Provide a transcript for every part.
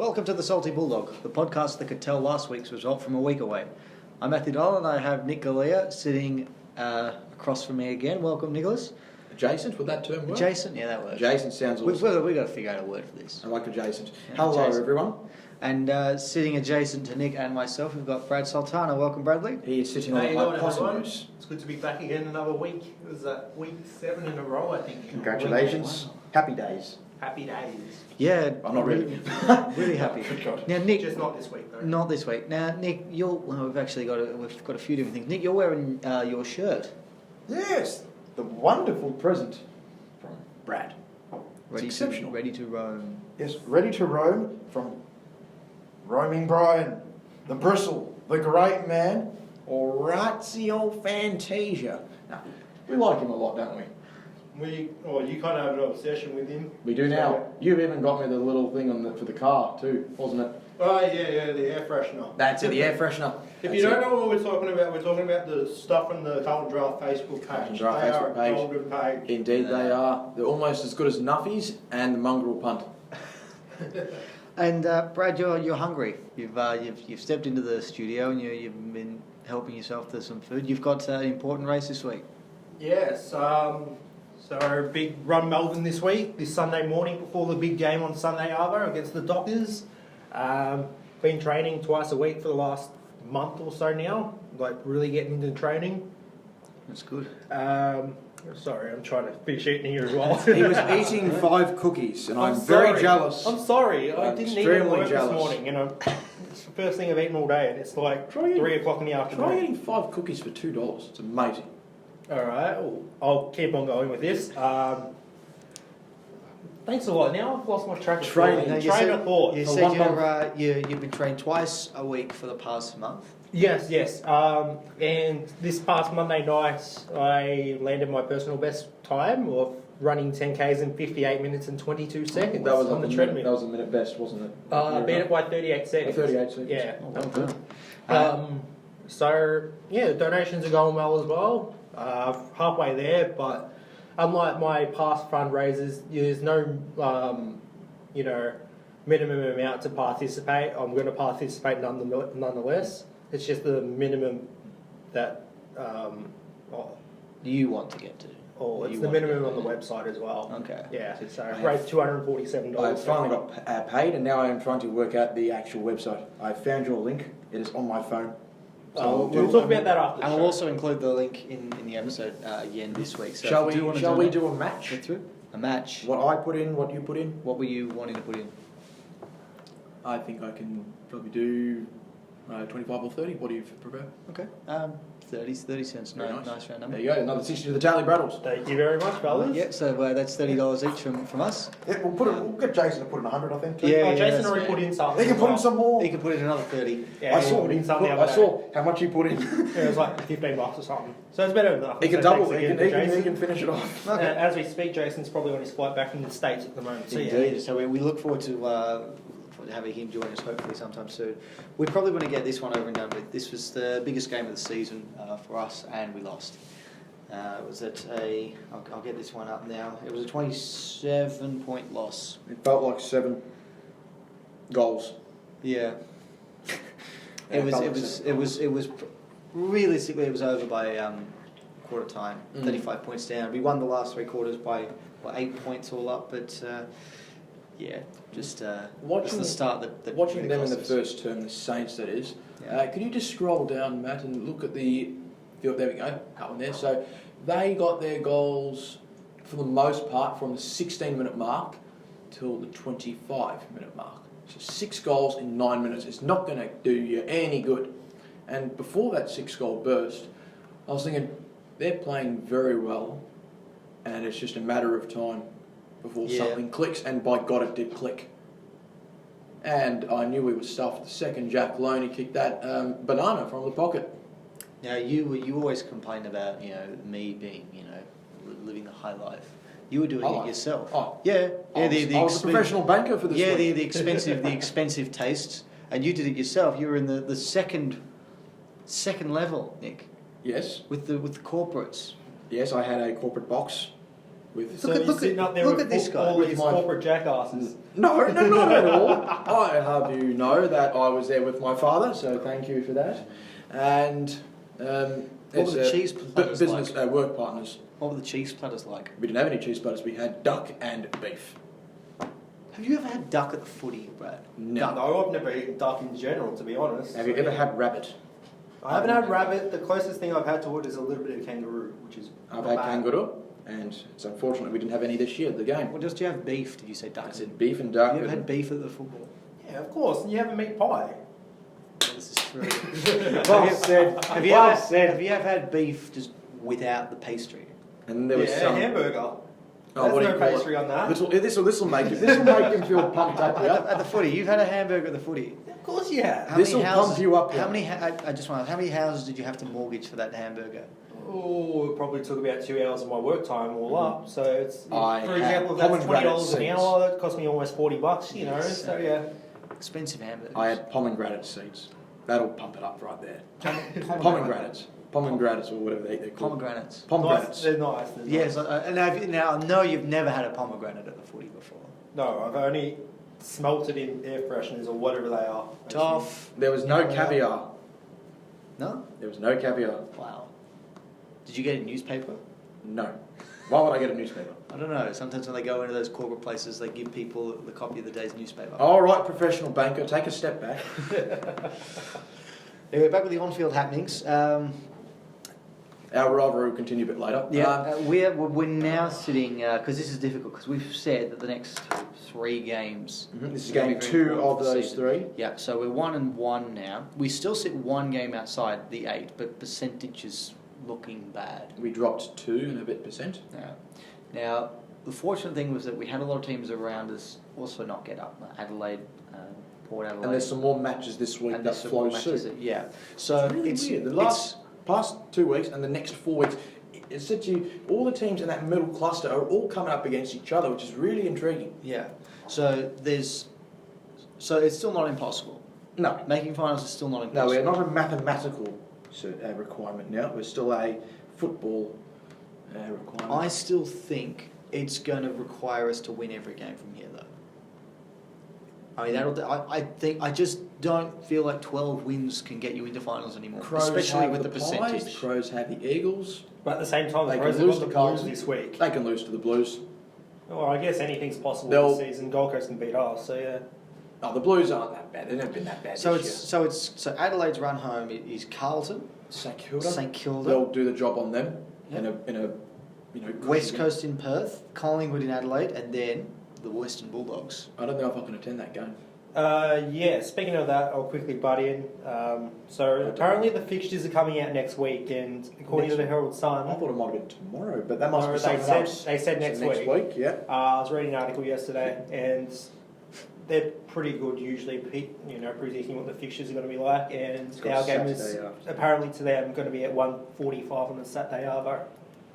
Welcome to the Salty Bulldog, the podcast that could tell last week's result from a week away. I'm Matthew Doll and I have Nick Galea sitting across from me again. Welcome, Nicholas. Adjacent, would that term work? Adjacent, yeah, that works. Adjacent sounds awesome. We've got to figure out a word for this. I like adjacent. Yeah, Hello, adjacent. everyone. And sitting adjacent to Nick and myself, we've got Brad Sultana. Welcome, Bradley. He is sitting How on you a doing, possum everyone? moose. It's good to be back again another week. It was week 7 in a row, I think. Congratulations. Wow. Happy days. Happy days. Yeah, I'm not really. really happy. Good God. Now, Nick, Just not this week, though. not this week. Now, Nick, we've got a few different things. Nick, you're wearing your shirt. Yes, the wonderful present from Brad. It's exceptional. Ready to roam. Yes, ready to roam from Roaming Brian, the Bristle, the Great Man, Orazio Fantasia. Now, we like him a lot, don't we? You kind of have an obsession with him. We do now. You've even got me the little thing for the car too, wasn't it? Oh, yeah, the air freshener. That's it, the air freshener. If you don't know what we're talking about the stuff on the Carlton Draft Facebook Carlton page. Draft They Facebook are a page. golden page. Indeed, they are. They're almost as good as Nuffies and the Mongrel Punt. And Brad, you're hungry. You've stepped into the studio and you've been helping yourself to some food. You've got an important race this week. Yes, so big run Melbourne this week, this Sunday morning before the big game on Sunday Arvo against the Dockers. Been training twice a week for the last month or so now, like really getting into training. That's good. Sorry, I'm trying to finish eating here as well. He was eating 5 cookies, and I'm sorry. very jealous. I'm sorry, I I'm didn't eat at extremely work jealous. this morning. It's the first thing I've eaten all day, and it's like 3 o'clock in the afternoon. Try eating 5 cookies for $2. It's amazing. Alright, I'll keep on going with this. Thanks a lot. Now I've lost my track of Training. thought. You Train said- of thought. You For said 1 month. you've been trained twice a week for the past month. Yes. And this past Monday night, I landed my personal best time of running 10Ks in 58 minutes and 22 seconds That was on the that treadmill. was a minute best, wasn't it? Beat it by 38 seconds. 38 seconds. Yeah. Oh, well done. So, yeah, donations are going well as well. Halfway there, but unlike my past fundraisers, there's no, minimum amount to participate. I'm going to participate nonetheless. It's just the minimum that, You want to get to. it's You the want minimum to on the website as well. Okay. Yeah, so I raised $247. I finally got paid, and now I am trying to work out the actual website. I found your link. It is on my phone. We'll talk about that after the And show. we'll also include the link in the episode again this week. So Shall if you do want to we donate- do a match? Get through a match? What I put in, what you put in? What were you wanting to put in? I think I can probably do 25 or 30. What do you prefer? Okay. 30 cents. Very Nice round number. There you go. Another 60 to the Tally Braddles. Thank you very much, fellas. Yeah, so that's $30 each from us. Yeah, we'll get Jason to put in 100, I think. Too. Yeah. Jason that's already fair. put in something. He can put in some more. You can put in another 30. Yeah, I he saw put in something the other I day. saw how much he put in. It was like $15 or something. So it's better than nothing. He can So double. thanks He again to can Jason. finish it off. Okay. As we speak, Jason's probably on his flight back from the States at the moment. So yeah. Indeed. So we look forward to having him join us hopefully sometime soon. We probably want to get this one over and done with. This was the biggest game of the season for us, and we lost. It was I'll get this one up now. It was a 27-point loss. It felt like 7 goals. Yeah. Yeah, It was realistically it was over by quarter time. 35 points down. We won the last 3 quarters by 8 points all up, but just the start that Watching really them in cost the us. first term, the Saints that is. Yeah. Could you just scroll down, Matt, and look at the there we go, that one there. So they got their goals for the most part from the 16-minute mark till the 25-minute mark. So 6 goals in 9 minutes. It's not going to do you any good. And before that 6-goal burst, I was thinking they're playing very well, and it's just a matter of time before something clicks. And by God, it did click. And I knew we were stuffed. The second Jack Loney kicked that banana from the pocket. Now you always complain about me being living the high life. You were doing it yourself. Oh, yeah. I was a professional banker for this. Yeah, week. the expensive tastes, and you did it yourself. You were in the second level, Nick. Yes, With the corporates. yes, I had a corporate box with So you're sitting up there look with at this guy. all With these my- corporate jackasses. No, not at all. I have you know that I was there with my father, so thank you for that. And What were the cheese platters business like? work partners. What were the cheese platters like? We didn't have any cheese platters. We had duck and beef. Have you ever had duck at the footy, Brad? No. No, I've never eaten duck in general, to be honest. Have you ever had rabbit? I haven't had rabbit. The closest thing I've had to it is a little bit of kangaroo, which is I've not had bad. kangaroo, and it's unfortunate we didn't have any this year at the game. Well, just you have beef? Did you say duck? I said beef and duck. Have you ever had beef at the football? Yeah, of course. And you have a meat pie. This is true. Well said. Have you Well ever said. have you ever had beef just without the pastry? And there was Yeah, some hamburger. Oh, There's what do you no call it? pastry on that. This will make him feel pumped up. Yeah. At the footy, you've had a hamburger at the footy. Of course you have. How This many will houses- pump you up, How yeah. many? I just want to. How many houses did you have to mortgage for that hamburger? Oh, it probably took about 2 hours of my work time all up. So it's, I for had example, if that's pomegranate $20 an seeds. hour, that cost me almost $40. You know, Yes. so yeah. Expensive hamburgers. I had pomegranate seeds. That'll pump it up right there. Pomegranates or whatever they're called. Pomegranates. Pomegranates. They're nice. They're Yes, nice. now I know you've never had a pomegranate at the footy before. No, I've only smelted in air fresheners or whatever they are. Tough. There was no Yeah. caviar. No? There was no caviar. Wow. Did you get a newspaper? No. Why would I get a newspaper? I don't know. Sometimes when they go into those corporate places, they give people the copy of the day's newspaper. All right, professional banker, take a step back. Anyway, back with the on-field happenings. Our rivalry will continue a bit later. We're now sitting because this is difficult because we've said that the next 3 games. This is gonna game be very 2 important of for the those season. 3. Yeah, so we're 1-1 now. We still sit 1 game outside the 8, but percentage is looking bad. We dropped 2 and a bit percent. Now, the fortunate thing was that we had a lot of teams around us also not get up. Adelaide, Port Adelaide. And there's some more matches this week and that there's some more flow matches soon. So It's really weird. The past 2 weeks and the next 4 weeks, it said to you, all the teams in that middle cluster are all coming up against each other, which is really intriguing. Yeah. So it's still not impossible. No. Making finals is still not No, impossible. we're not a mathematical requirement now. We're still a football requirement. I still think it's going to require us to win every game from here, though. I mean, I just don't feel like 12 wins can get you into finals anymore, Crows especially have with the Pies, percentage. the Crows have the Eagles. But at the same time, They the can Crows have lose got to the Blues Carlton. this week. They can lose to the Blues. Well, I guess anything's possible They'll- this season. Gold Coast can beat us, so yeah. Oh, the Blues aren't that bad. They've never been that bad So this so Adelaide's run home is Carlton, year. St Kilda. St Kilda, They'll do the job on them Yep. in a West Coast in Perth, Collingwood in Adelaide, and then the Western Bulldogs. I don't know if I can attend that game. Yeah, speaking of that, I'll quickly butt in. So apparently the fixtures are coming out next week, and according to the Herald I Sun, thought it might have been tomorrow, but that must No, be they something said- else. they said next next week. week. Yeah. I was reading an article yesterday, and they're pretty good usually, predicting what the fixtures are going to be like. And It's got our game is Saturday after. apparently to them going to be at 1:45 on the Saturday Arvo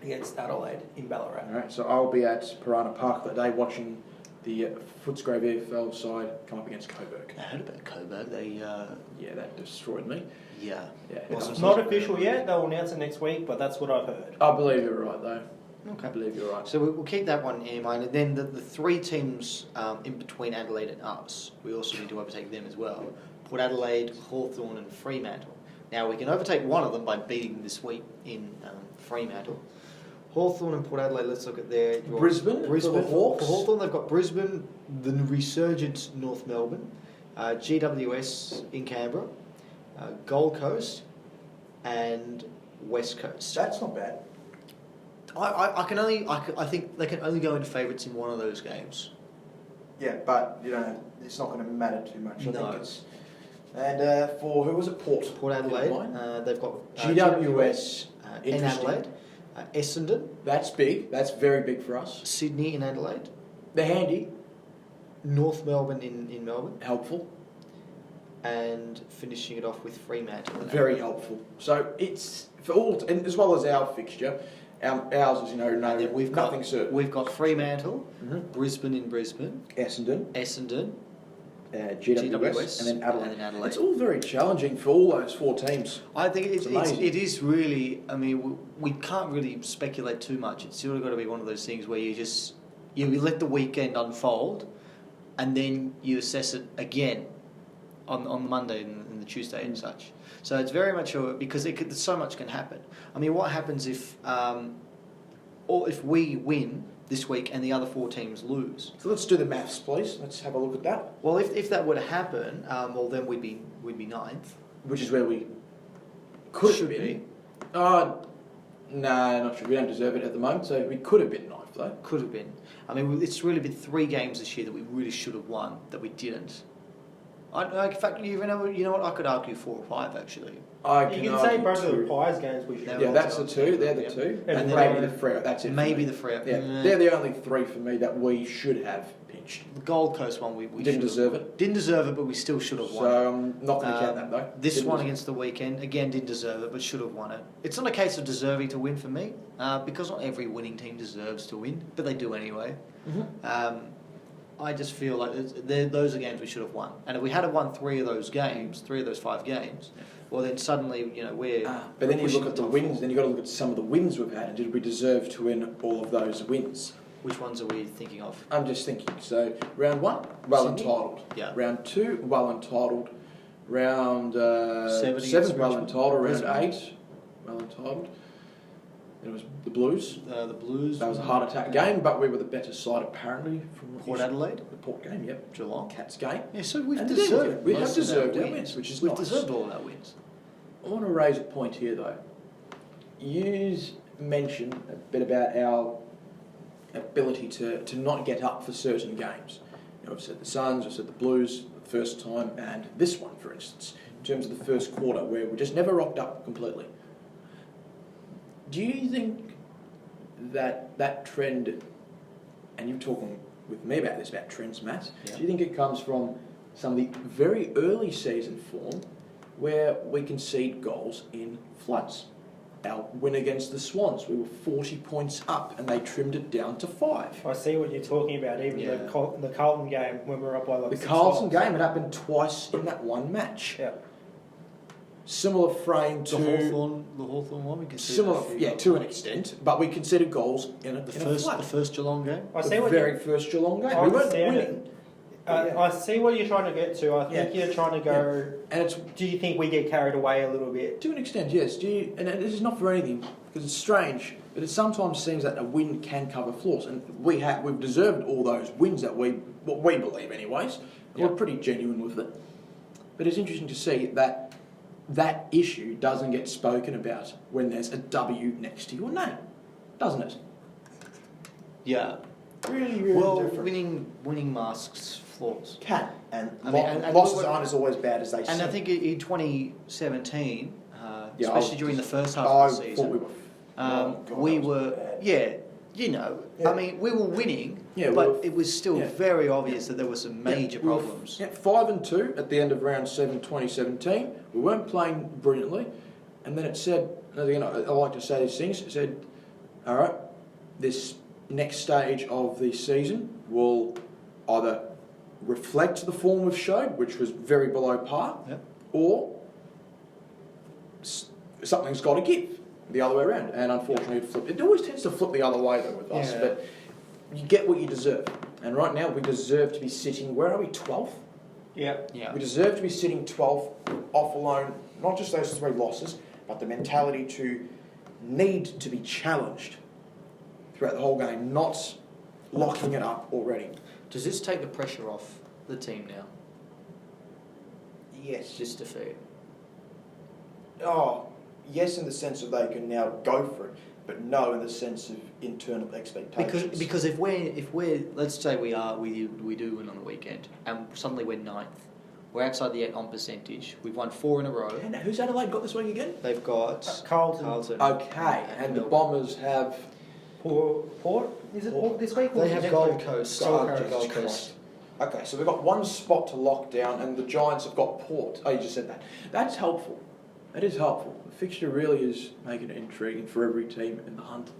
against Adelaide in Ballarat. All right. So I'll be at Piranha Park that day watching the Footscray VFL side come up against Coburg. I heard about Coburg. They Yeah, that destroyed me. yeah. Yeah. It's not official yet. They'll announce it next week, but that's what I've heard. I believe you're right, though. Okay. I believe you're right. So we'll keep that one in mind. And then the 3 teams in between Adelaide and us, we also need to overtake them as well. Port Adelaide, Hawthorn and Fremantle. Now we can overtake one of them by beating them this week in Fremantle. Hawthorn and Port Adelaide, let's look at their... Brisbane for the Hawks. For Hawthorn, they've got Brisbane, the resurgent North Melbourne, GWS in Canberra, Gold Coast and West Coast. That's not bad. I think they can only go into favourites in one of those games. Yeah, but it's not going to matter too much. I No. think it's. And for who was it? Port Adelaide, Adelaide. they've got GWS in interesting. Adelaide, Essendon, That's big. That's very big for us. Sydney in Adelaide, They're handy, North Melbourne in Melbourne, helpful, and finishing it off with Fremantle. in very Adelaide. helpful. So it's for all, and as well as our fixture. Ours is no And then we've nothing got certain. We've got Fremantle, Mhm. Brisbane in Brisbane, Essendon, Essendon, GWS, and then Adelaide. It's all very challenging for all those 4 teams. I think it is really. I mean, we can't really speculate too much. It's sort of got to be one of those things where you let the weekend unfold, and then you assess it again on the Monday and the Tuesday and such. So it's very much because so much can happen. I mean, what happens if we win this week and the other 4 teams lose? So let's do the maths, please. Let's have a look at that. Well, if that were to happen, well then we'd be 9th, which is where we should be. No, not sure. We don't deserve it at the moment, so we could have been 9th though. Could have been. I mean, it's really been 3 games this year that we really should have won that we didn't. In fact, you know what? I could argue 4 or 5 actually. You can say both of the Pies games we should have. Yeah, that's the 2. They're the 2, and then maybe the Freo. That's it. Maybe the Freo. Yeah, they're the only 3 for me that we should have pinched. The Gold Coast one we didn't deserve it. Didn't deserve it, but we still should have won. So I'm not going to count that though. This one against the Weekend again didn't deserve it, but should have won it. It's not a case of deserving to win for me, because not every winning team deserves to win, but they do anyway. Mm-hmm. I just feel like those are games we should have won, and if we had won 3 of those 5 games, well then suddenly we're. But then you look at the wins. Then you got to look at some of the wins we've had, and did we deserve to win all of those wins? Which ones are we thinking of? I'm just thinking. So round 1, well Sydney? entitled. Yeah. Round 2, well entitled. Round 7, well entitled. Round 8, well entitled. It was the Blues. The Blues. That was a heart attack game, but we were the better side apparently from Port Adelaide. The Port game, yep. Geelong. Cats game. Yeah, so we've deserved. We have deserved our wins, which is we've nice. deserved all our wins. I want to raise a point here though. You mentioned a bit about our ability to not get up for certain games. I've said the Suns, I've said the Blues the first time, and this one, for instance, in terms of the first quarter, where we just never rocked up completely. Do you think that trend, and you're talking with me about this, about trends, Matt, do you think it comes from some of the very early season form where we concede goals in floods? Our win against the Swans, we were 40 points up and they trimmed it down to 5. I see what you're talking about, even the Carlton game when we were up by like The 6 Carlton goals. game, it happened twice in that one match. Yeah. Similar frame to the Hawthorn one. We conceded to an extent, but we conceded goals in a flood. The first Geelong game. The very first Geelong game. I We weren't understand winning. I see what you're trying to get to. I think you're trying to go. And it's do you think we get carried away a little bit? to an extent, yes. And this is not for anything because it's strange, but it sometimes seems that a win can cover flaws, and we've deserved all those wins that we believe, anyways. We're pretty genuine with it. But it's interesting to see that issue doesn't get spoken about when there's a W next to your name, doesn't it? Yeah. Really, really different. Winning masks flaws. Can and and losses aren't as always bad as they seem. And I think in 2017, especially during the first half of the season, we were I mean, we were winning, but it was still very obvious that there were some major problems. 5-2 at the end of round 7, 2017. We weren't playing brilliantly, and then it said, again, I like to say these things. It said, all right, this next stage of the season will either reflect the form we've showed, which was very below par, or something's got to give the other way around. And unfortunately, it always tends to flip the other way though with us. But you get what you deserve. And right now, we deserve to be sitting. Where are we? 12th. Yeah. We deserve to be sitting 12th, off alone. Not just those 3 losses, but the mentality to need to be challenged throughout the whole game, not locking it up already. Does this take the pressure off the team now? Yes. This defeat. Yes, in the sense of they can now go for it, but no, in the sense of internal expectations. Because if we're let's say we do win on the weekend, and suddenly we're 9th, we're outside the 8 on percentage. We've won 4 in a row. And who's Adelaide got this week again? They've got Carlton. Okay, and the Bombers have Port. Is it Port this week? They have Gold Coast. Gold Coast. Okay, so we've got one spot to lock down, and the Giants have got Port. Oh, you just said that. That's helpful. That is helpful. The fixture really is making it intriguing for every team in the hunt.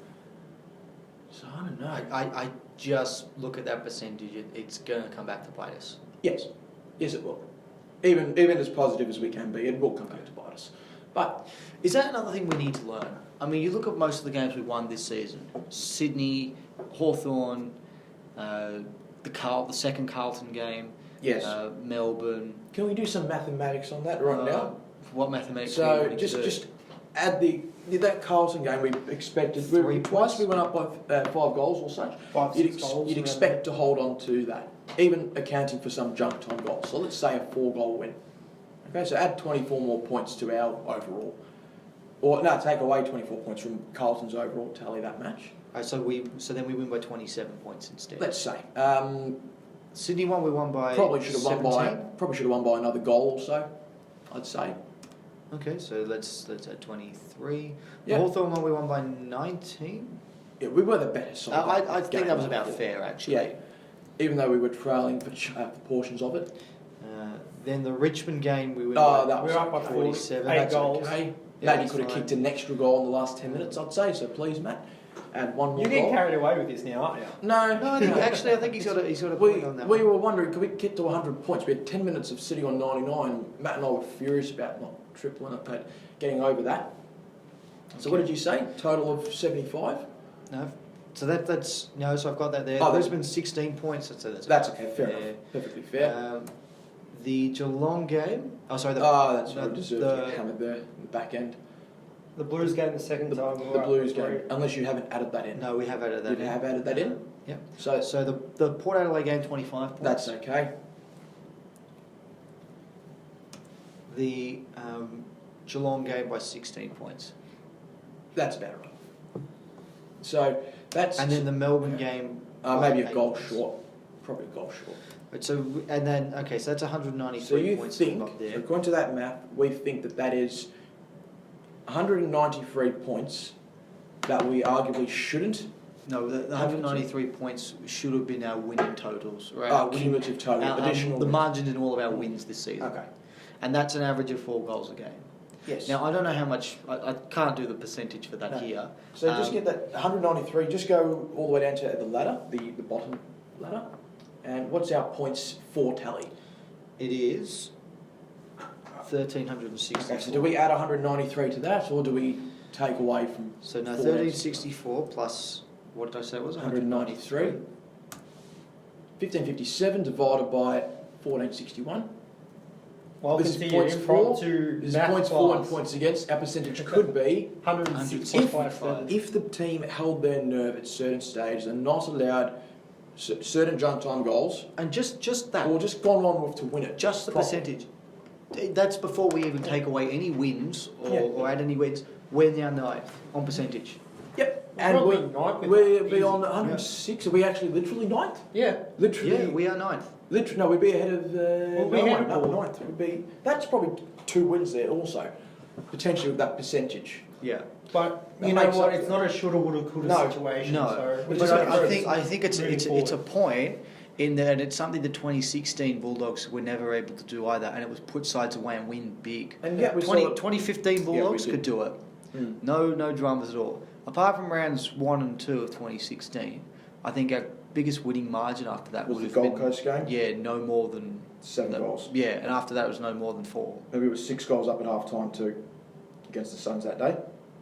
So I don't know. I just look at that percentage. It's going to come back to bite us. Yes. Yes, it will. Even as positive as we can be, it will come back to bite us. But Is that another thing we need to learn? I mean, you look at most of the games we won this season: Sydney, Hawthorn, the second Carlton game, yes, Melbourne. can we do some mathematics on that right now? What mathematics? So do we need to do? just add that Carlton game we expected. Twice points. we went up by 5 goals or such. 5-6 goals. You'd expect to hold on to that, even accounting for some junk time goals. So let's say a 4-goal win. Okay, so add 24 more points to our overall. Or no, take away 24 points from Carlton's overall tally that match. So then we win by 27 points instead. Let's say. Sydney won. We won by Probably should have 17. won by another goal or so, I'd say. Okay, so let's add 23. Yeah. Hawthorn won. We won by 19. Yeah, we were the better side. I think that was about fair, actually. Yeah, even though we were trailing for portions of it. Then the Richmond game, we were We're up by 47. 8 That's goals. okay. Maybe that's could have fine. kicked an extra goal in the last 10 minutes, I'd say. So please, Matt, add one more You're goal. getting carried away with this now, aren't you? No, No, I think he's got a we point on that. we were wondering, could we get to 100 points? We had 10 minutes of sitting on 99. Matt and I were furious about not tripling it, but getting over that. So what did you say? Total of 75? No. So that's no. So I've got that there. Oh, There's been 16 points. That's okay, fair enough. Perfectly fair. The Geelong game. Oh, sorry. That's the- what deserved the- to get hammered there in the back end. The Blues game the second time. we were The up Blues by game, unless you haven't added that in. No, we have added that. You have added that in? Yep. So So the Port Adelaide game, 25 points. that's okay. The Geelong game by 16 points. That's about right. So that's And then the Melbourne game. maybe a 8 goal points. short. Probably a goal short. But so and then okay, so that's 193 So you points think, up there. according to that math, we think that is 193 points that we arguably shouldn't. No, the 193 points should have been our winning totals, right? Oh, cumulative total, additional. The wins. margin in all of our wins this season. Okay. And that's an average of 4 goals a game. Yes. Now, I don't know how much, I can't do the percentage for that No. here. So just get that 193. Just go all the way down to the ladder, the bottom ladder. And what's our points for tally? It is 1,364. Okay, so do we add 193 to that, or do we take away from? So no, 4 1,364 plus, what did I say it was? 193. 1557 divided by 1461. Well, This is continue. points Impromptu There's math points for and class. points against. Our percentage could be 165. if the team held their nerve at certain stages and not allowed certain junk time goals, And just that, or just gone on with to win it. just the properly. percentage. That's before we even take away any wins Yeah. or add any wins. We're now 9th on percentage. Yep. We're And probably ninth with we'd that. be on Easy. 106. Are we actually literally ninth? Yeah. Literally. Yeah, we are 9th. Literally, no, we'd be ahead of. We'll be ahead of no, Bull. ninth. We'd be. That's probably 2 wins there also, potentially with that percentage. Yeah. But That you know makes what? up It's for not a shoulda, woulda, coulda No. situation. No. So But but I think it's a point in that it's something the 2016 Bulldogs were never able to do either, and it was put sides away and win big. And yet we 2015 Bulldogs did. could do it. Mm. No dramas at all. Apart from rounds 1 and 2 of 2016, I think our biggest winning margin after that Was would the have Gold been Coast game? yeah, no more than 7 goals. Yeah, and after that it was no more than 4. Maybe it was 6 goals up at half time too against the Suns that day.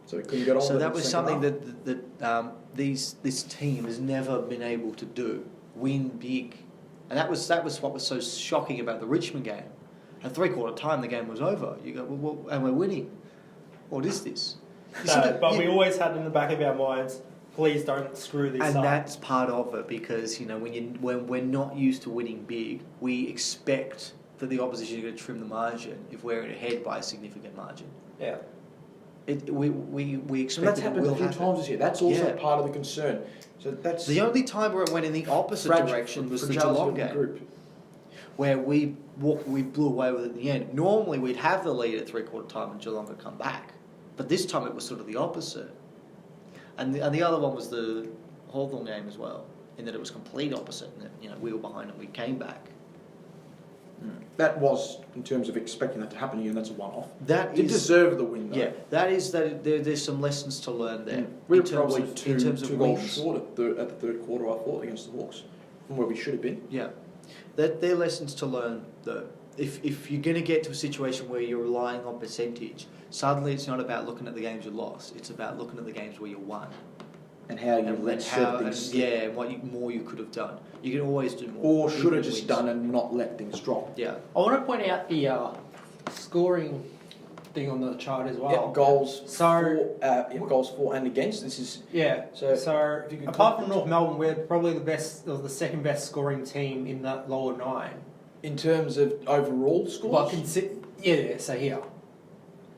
So we couldn't get on So with that it was in the something second half. that this team has never been able to do. Win big, and that was what was so shocking about the Richmond game. At 3/4 time, the game was over. You go, well, and we're winning. What is this? But we always had in the back of our minds, please don't screw this and up. that's part of it because when we're not used to winning big, we expect that the opposition is going to trim the margin if we're ahead by a significant margin. Yeah. We And expect that's that it happened will a few happen. times this year. That's also Yeah. part of the concern. So that's The only time where it went in the opposite direction was the fragility Geelong of the game, group. where we blew away with it at the end. Normally we'd have the lead at 3/4 time and Geelong would come back, but this time it was sort of the opposite. And the other one was the Hawthorn game as well, in that it was complete opposite. And that, we were behind and we came back. That was, in terms of expecting that to happen again, that's a one-off. That Did is deserve the win, though. yeah. There's some lessons to learn there. We were in terms probably of, two in terms of goals wins. short at the third quarter, I thought, against the Hawks, from where we should have been. Yeah. They're lessons to learn, though. If you're going to get to a situation where you're relying on percentage, suddenly it's not about looking at the games you lost. It's about looking at the games where you won. And how you let certain things slip. And what more you could have done. You can always do more. Or should have just done and not let things drop. Yeah. I want to point out the scoring thing on the chart as well. Yeah, goals So- goals for and against. This is Yeah. So, So if you could apart from North Melbourne, we're probably the best or the second best scoring team in that lower 9. in terms of overall scores. Well, so here.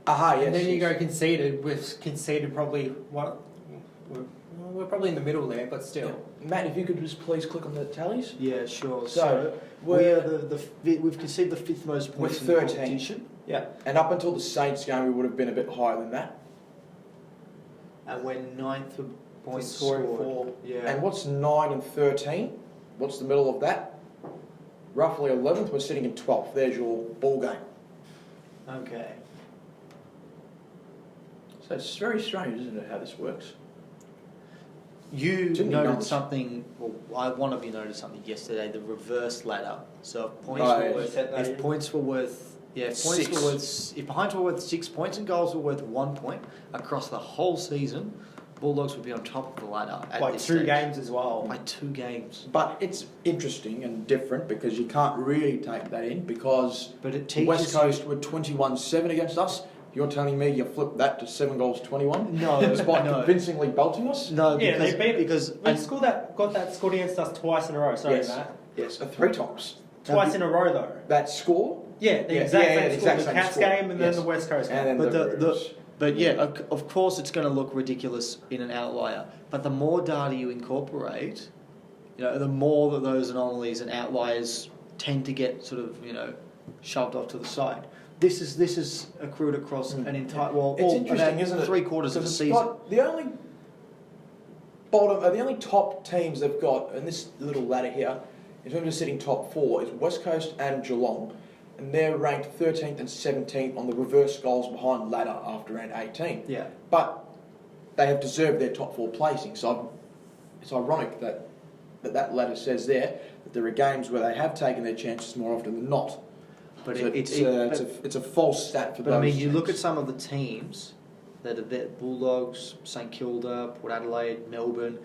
Aha, yes. And then you yes. go conceded. We've conceded probably what? We're probably in the middle there, but still. Yeah. Matt, if you could just please click on the tallies. Yeah, sure. So, we've conceded the 5th most points with in the 13. competition. Yeah. And up until the Saints game, we would have been a bit higher than that. And we're 9th for points scoring scored. 4. Yeah. And what's 9 and 13? What's the middle of that? Roughly 11th. We're sitting in 12th. There's your ball game. Okay. So it's very strange, isn't it, how this works? You Didn't you noted notice? something. Well, one of you noticed something yesterday. The reverse ladder. So if points Oh, were yeah. worth, if points were worth, if points Six. were worth, if behinds were worth 6 points and goals were worth 1 point across the whole season, Bulldogs would be on top of the ladder at By this 2 stage. games as well. By 2 games. But it's interesting and different because you can't really take that in because But it the teaches West Coast were 21-7 against us. You're telling me you flipped that to 7 goals 21? No, Despite no. convincingly belting us? No, Yeah, because, they beat because got that scored against us twice in a row. Sorry, Yes. Matt. Yes, 3 times. Twice in a row though. That score Yeah, the Yeah, exact yeah, same the score. exact The same Cats score. game and Yes. then the West Coast game. and then But the Roos. But yeah, of course it's going to look ridiculous in an outlier. But the more data you incorporate, the more that those anomalies and outliers tend to get sort of, shoved off to the side. This is accrued across an entire It's interesting, isn't it? 3/4 of the Because season. got the only top teams they've got in this little ladder here, in terms of sitting top 4, is West Coast and Geelong, and they're ranked 13th and 17th on the reverse goals behind ladder after round 18. Yeah. But they have deserved their top 4 placing. So it's ironic that ladder says there that there are games where they have taken their chances more often than not. But So it's a false stat for But those I mean, you look at teams. some of the teams that are there, Bulldogs, St Kilda, Port Adelaide, Melbourne,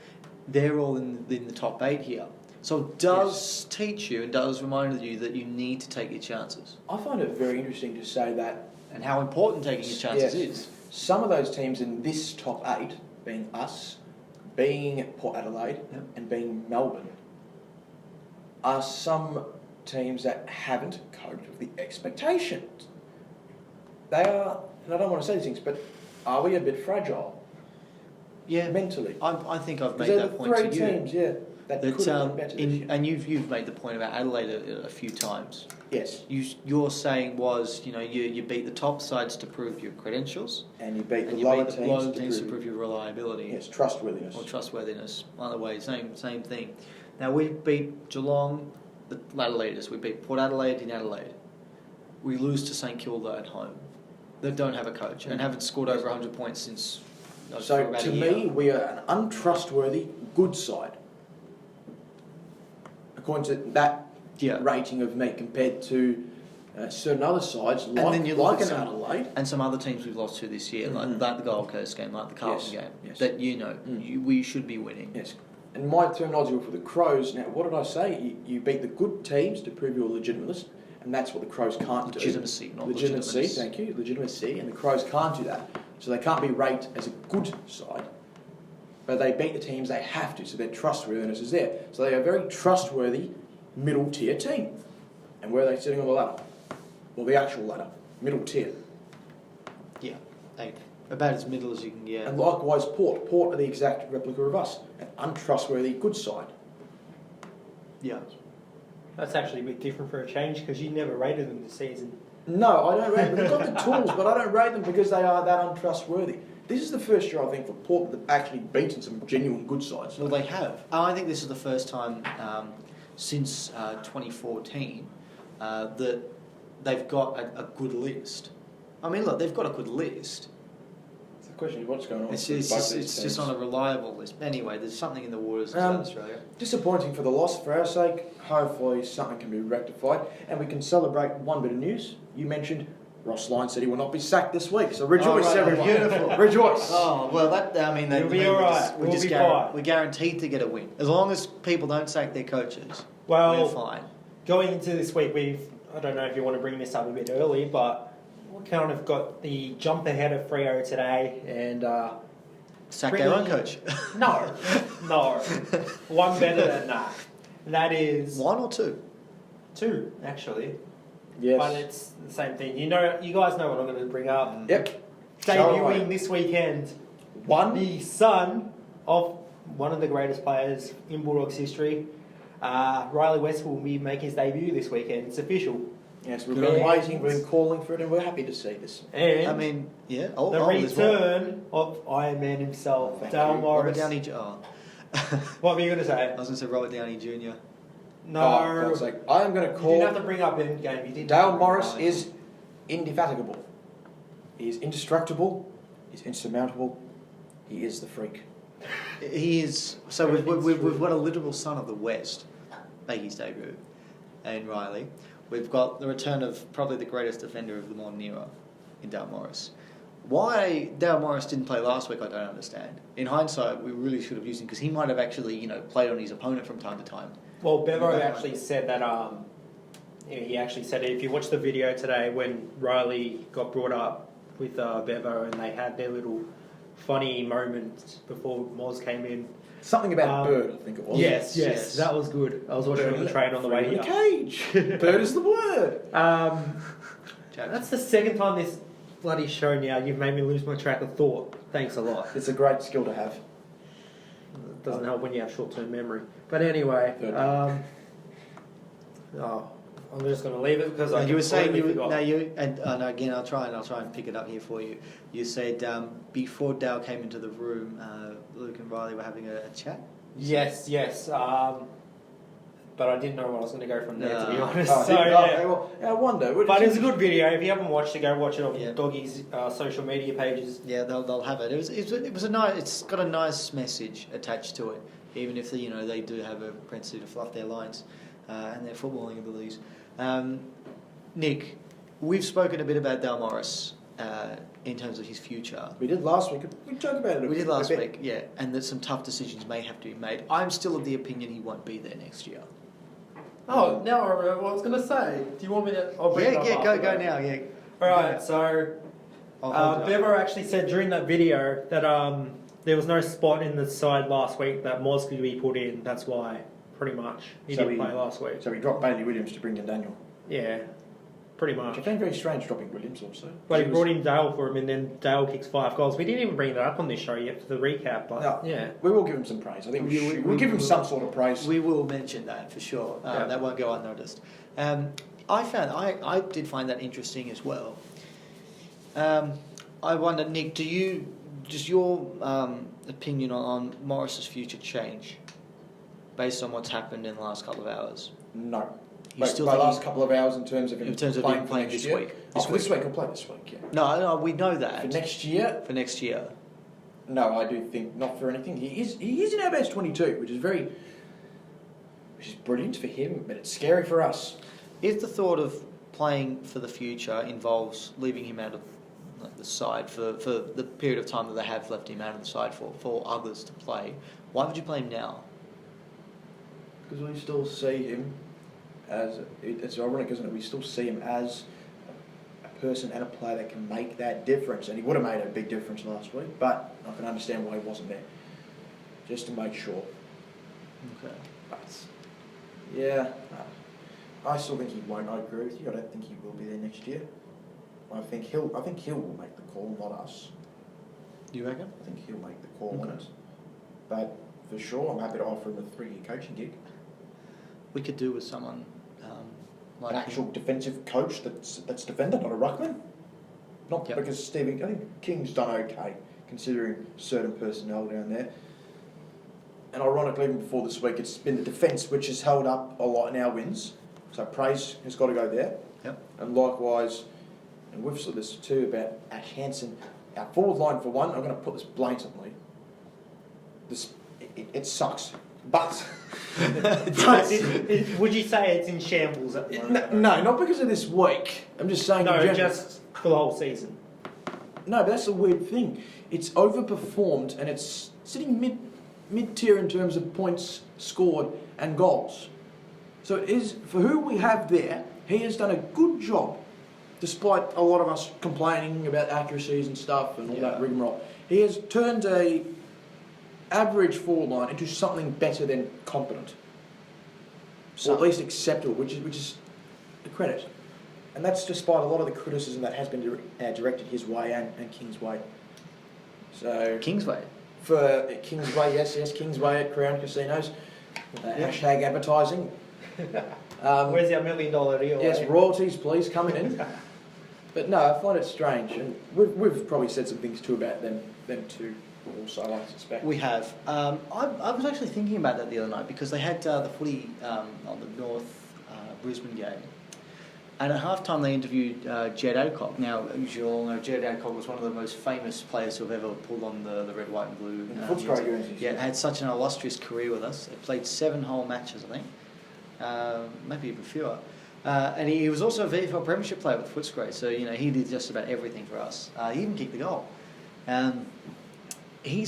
they're all in the top 8 here. So it does teach you and does remind you that you need to take your chances. I find it very interesting to say that And how important taking your chances Yes. is. some of those teams in this top 8, being us, being Port Adelaide, Yep. and being Melbourne, are some teams that haven't coped with the expectations. They are, and I don't want to say these things, but are we a bit fragile Yeah, mentally? I think I've Because made they're that the point 3 to you. teams, yeah, that could have done better this year. And you've made the point about Adelaide a few times. Yes, Your saying was, you beat the top sides to prove your credentials, and you beat and the you lower beat the teams, lower teams to prove prove your reliability. yes, trustworthiness. Or trustworthiness. Either way, same thing. Now we beat Geelong, the ladder leaders. We beat Port Adelaide in Adelaide. We lose to St Kilda at home. They don't have a coach and haven't scored over 100 points since. for So about to a year. me, we are an untrustworthy good side. According to that Yeah. rating of me compared to certain other sides, And then you look like at an some- Adelaide. And some other teams we've lost to this year, Mhm. like the Gold Coast game, like the Carlton Yes, game, yes. that we should be winning. Yes. And my terminology for the Crows, now what did I say? You beat the good teams to prove your legitimacy, and that's what the Crows can't do. Legitimacy, not Legitimacy, legitimacy. thank you. Legitimacy, and the Crows can't do that. So they can't be rated as a good side. But they beat the teams they have to, so their trustworthiness is there. So they are a very trustworthy middle tier team. And where are they sitting on the ladder? Well, the actual ladder, middle tier. Yeah, about as middle as you can get. And likewise, Port. Port are the exact replica of us, an untrustworthy good side. Yeah. That's actually a bit different for a change because you never rated them this season. No, I don't rate them. They've got the tools, but I don't rate them because they are that untrustworthy. This is the first year, I think, for Port that have actually beaten some genuine good sides. Well, they have. I think this is the first time since 2014 that they've got a good list. I mean, look, they've got a good list. question is what's going on. It's with both just, these it's teams. just on a reliable list. Anyway, there's something in the waters in South Australia. Disappointing for the loss for our sake. Hopefully something can be rectified and we can celebrate one bit of news. You mentioned Ross Lyon said he will not be sacked this week, so rejoice, everyone. Beautiful. Rejoice. Oh, well, You'll be all right. We'll be fine. we're guaranteed to get a win. As long as people don't sack their coaches, Well, we're fine. going into this week, I don't know if you want to bring this up a bit early, but we kind of got the jump ahead of Freo today and Sack their own coach. No. One better than that. That is One or two? two, actually. Yes. But it's the same thing. You guys know what I'm going to bring up. Yep. Debuting this weekend, the son of one of the greatest players in Bulldogs history, Riley West will be making his debut this weekend. It's official. Yes, we've been waiting, we've been calling for it, and we're happy to see this. And I mean, yeah. the return of Iron Man himself, Dale Morris. Robert Downey Jr. What were you going to say? I was going to say Robert Downey Jr. No. Oh, God's sake. I am going to You call... didn't have to bring up Endgame. You didn't. Dale Morris is indefatigable. He is indestructible. He's insurmountable. He is the freak. He is. So we've got a literal son of the West make his debut, and Riley. We've got the return of probably the greatest defender of the modern era in Dale Morris. Why Dale Morris didn't play last week, I don't understand. In hindsight, we really should have used him because he might have actually, played on his opponent from time to time. Well, Bevo actually said that. He actually said it. If you watch the video today when Riley got brought up with Bevo and they had their little funny moment before Moz came in. Something about Bird, I think it was. Yes, that was good. I was watching on the train on the way in here. the cage. Bird is the word. That's the second time this bloody show now. You've made me lose my track of thought. Thanks a lot. It's a great skill to have. It doesn't help when you have short-term memory. But anyway, I'm just going to leave it because You were saying forgot. and again I'll try and pick it up here for you. You said before Dale came into the room, Luke and Riley were having a chat. Yes. But I didn't know where I was going to go from there, to be honest. Oh, So, okay, well, I wonder. But it's a good video. If you haven't watched it, go watch it on Yeah. Doggy's social media pages. Yeah, they'll have it. It was a nice. It's got a nice message attached to it, even if they do have a propensity to fluff their lines and their footballing abilities. Nick, we've spoken a bit about Dale Morris in terms of his future. We did last week. We talked about it. We did last week, yeah, and that some tough decisions may have to be made. I'm still of the opinion he won't be there next year. Oh, now I remember what I was going to say. Do you want me to... I'll bring it up Go after. now, yeah. Alright, so Bevo actually said during that video that there was no spot in the side last week that Moz could be put in. That's why, pretty much, he didn't play last week. So he dropped Bailey Williams to bring in Daniel. Yeah, pretty much. Which I found very strange dropping Williams also. But he brought in Dale for him, and then Dale kicks 5 goals. We didn't even bring that up on this show yet for the recap, but No, yeah. we will give him some praise. I think we'll give him some sort of praise. We will mention that for sure. That won't go unnoticed. I did find that interesting as well. I wonder, Nick, does your opinion on Morris's future change based on what's happened in the last couple of hours? No. You still by think last couple of hours in terms of him playing this year? week? This week he'll play this week, yeah. No, we know that. For next year? For next year. No, I do think not for anything. He is in our best 22, which is brilliant for him, but it's scary for us. If the thought of playing for the future involves leaving him out of the side for the period of time that they have left him out of the side for others to play, why would you play him now? Because we still see him as, it's ironic, isn't it? We still see him as a person and a player that can make that difference. And he would have made a big difference last week, but I can understand why he wasn't there. Just to make sure. Okay. But, yeah, I still think he won't. I agree with you. I don't think he will be there next year. I think he'll will make the call, not us. You reckon? I think he'll make the call on it. But for sure, I'm happy to offer him a 3-year coaching gig. We could do with someone like An actual defensive coach that's defender, not a ruckman. Not because I think King's done okay considering certain personnel down there. And ironically, even before this week, it's been the defence which has held up a lot in our wins. So praise has got to go there. Yep. And likewise, and we've said this too about Ash Hansen, our forward line, for one, I'm going to put this blatantly. It sucks. But Would you say it's in shambles at the moment? no, not because of this week. I'm just saying. No, in general. just for the whole season. No, but that's the weird thing. It's overperformed and it's sitting mid-tier in terms of points scored and goals. So it is, for who we have there, he has done a good job, despite a lot of us complaining about accuracies and stuff and all that rigmarole. He has turned a average forward line into something better than competent, or at least acceptable, which is a credit. And that's despite a lot of the criticism that has been directed his way and King's way. So Kingsway. For Kingsway, yes, Kingsway at Crown Casinos. Hashtag advertising. Where's our $1 million deal? Yes, royalties, please, coming in. But no, I find it strange, and we've probably said some things too about them too, also, I suspect. We have. I was actually thinking about that the other night because they had the footy on the North Brisbane game. And at halftime, they interviewed Jed Adcock. Now, as you all know, Jed Adcock was one of the most famous players who have ever pulled on the red, white, and blue. Yeah, had such an illustrious career with us. He played 7 whole matches, I think, maybe even fewer. And he was also a VFL Premiership player with Footscray, so he did just about everything for us. He even kicked the goal. He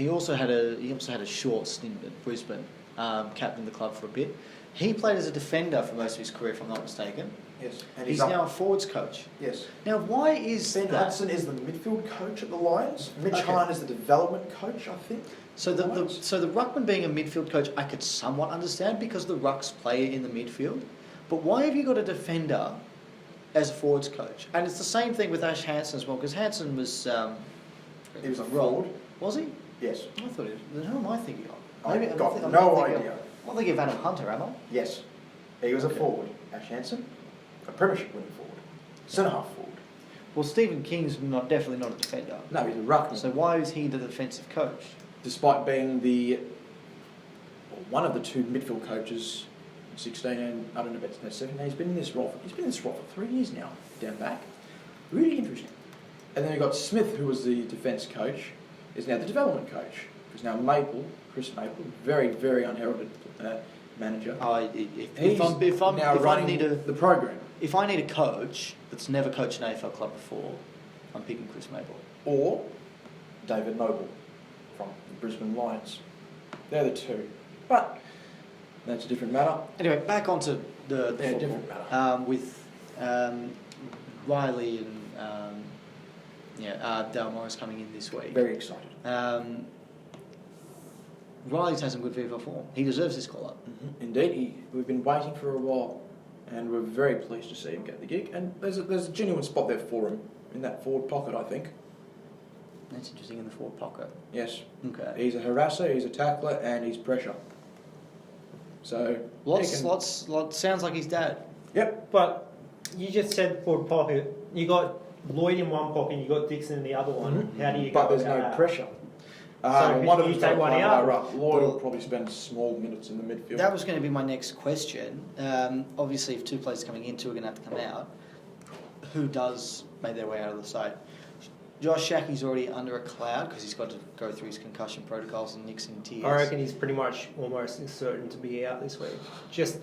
also had a short stint at Brisbane, captained the club for a bit. He played as a defender for most of his career, if I'm not mistaken. Yes. And he's now a forwards coach. Yes. Now, why is Ben that? Hudson is the midfield coach at the Lions. Mitch Hine is the development coach, I think. So the ruckman being a midfield coach, I could somewhat understand because the rucks play in the midfield. But why have you got a defender as a forwards coach? And it's the same thing with Ash Hansen as well, because Hansen was... he was a forward. Was he? Yes. I thought he was... Who am I thinking of? I've got no idea. I'm thinking of Adam Hunter, am I? Yes. He was a forward. Ash Hansen, a premiership winning forward. Centre-half forward. Well, Stephen King's definitely not a defender. No, he's a ruckman. So why is he the defensive coach? Despite being one of the 2 midfield coaches, 16 and I don't know about 17. He's been in this role for 3 years now, down back. Really interesting. And then you've got Smith, who was the defence coach, is now the development coach. Because now Chris Maple, very, very unheralded manager. If I'm now running the program. If I need a coach that's never coached an AFL club before, I'm picking Chris Maple. Or David Noble from the Brisbane Lions. They're the 2. But that's a different matter. Anyway, back onto the football. Different matter. With Wily and Dale Morris coming in this week. Very excited. Riley's had some good VFL form. He deserves this call-up. Mm-hmm. Indeed, we've been waiting for a while, and we're very pleased to see him get the gig. And there's a genuine spot there for him in that forward pocket, I think. That's interesting, in the forward pocket. Yes. Okay. He's a harasser, he's a tackler, and he's pressure. So sounds like his dad. Yep. But you just said forward pocket. You got Lloyd in one pocket, you got Dixon in the other one. Mm-hmm. How do you? But go there's no about that? pressure. So one of you them's take one out. Lloyd will probably spend small minutes in the midfield. That was going to be my next question. Obviously, if 2 players coming in, 2 are going to have to come out. Who does make their way out of the side? Josh Shackey's already under a cloud because he's got to go through his concussion protocols and Nick's in tears. I reckon he's pretty much almost certain to be out this week. Just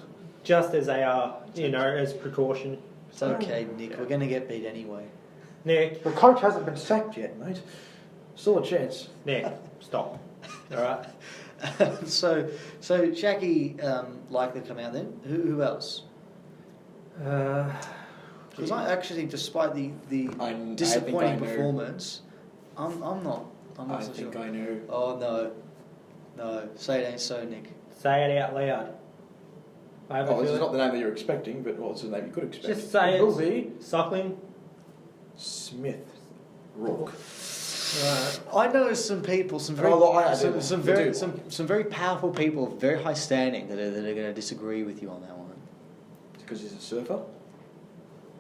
as they are, as precaution. It's okay, Nick. We're going to get beat anyway. Nick. The coach hasn't been sacked yet, mate. Still a chance. Nick, stop. All right. So Shackey likely to come out then. Who else? Because I actually, despite the disappointing performance, I'm not so think sure. I know. Oh no, say it ain't so, Nick. Say it out loud. This is not the name that you're expecting, but it's the name you could expect. Just say it. Will be Suckling. Smith Rook. Right. I know some people, some very powerful people, of very high standing that are going to disagree with you on that one. Because he's a surfer?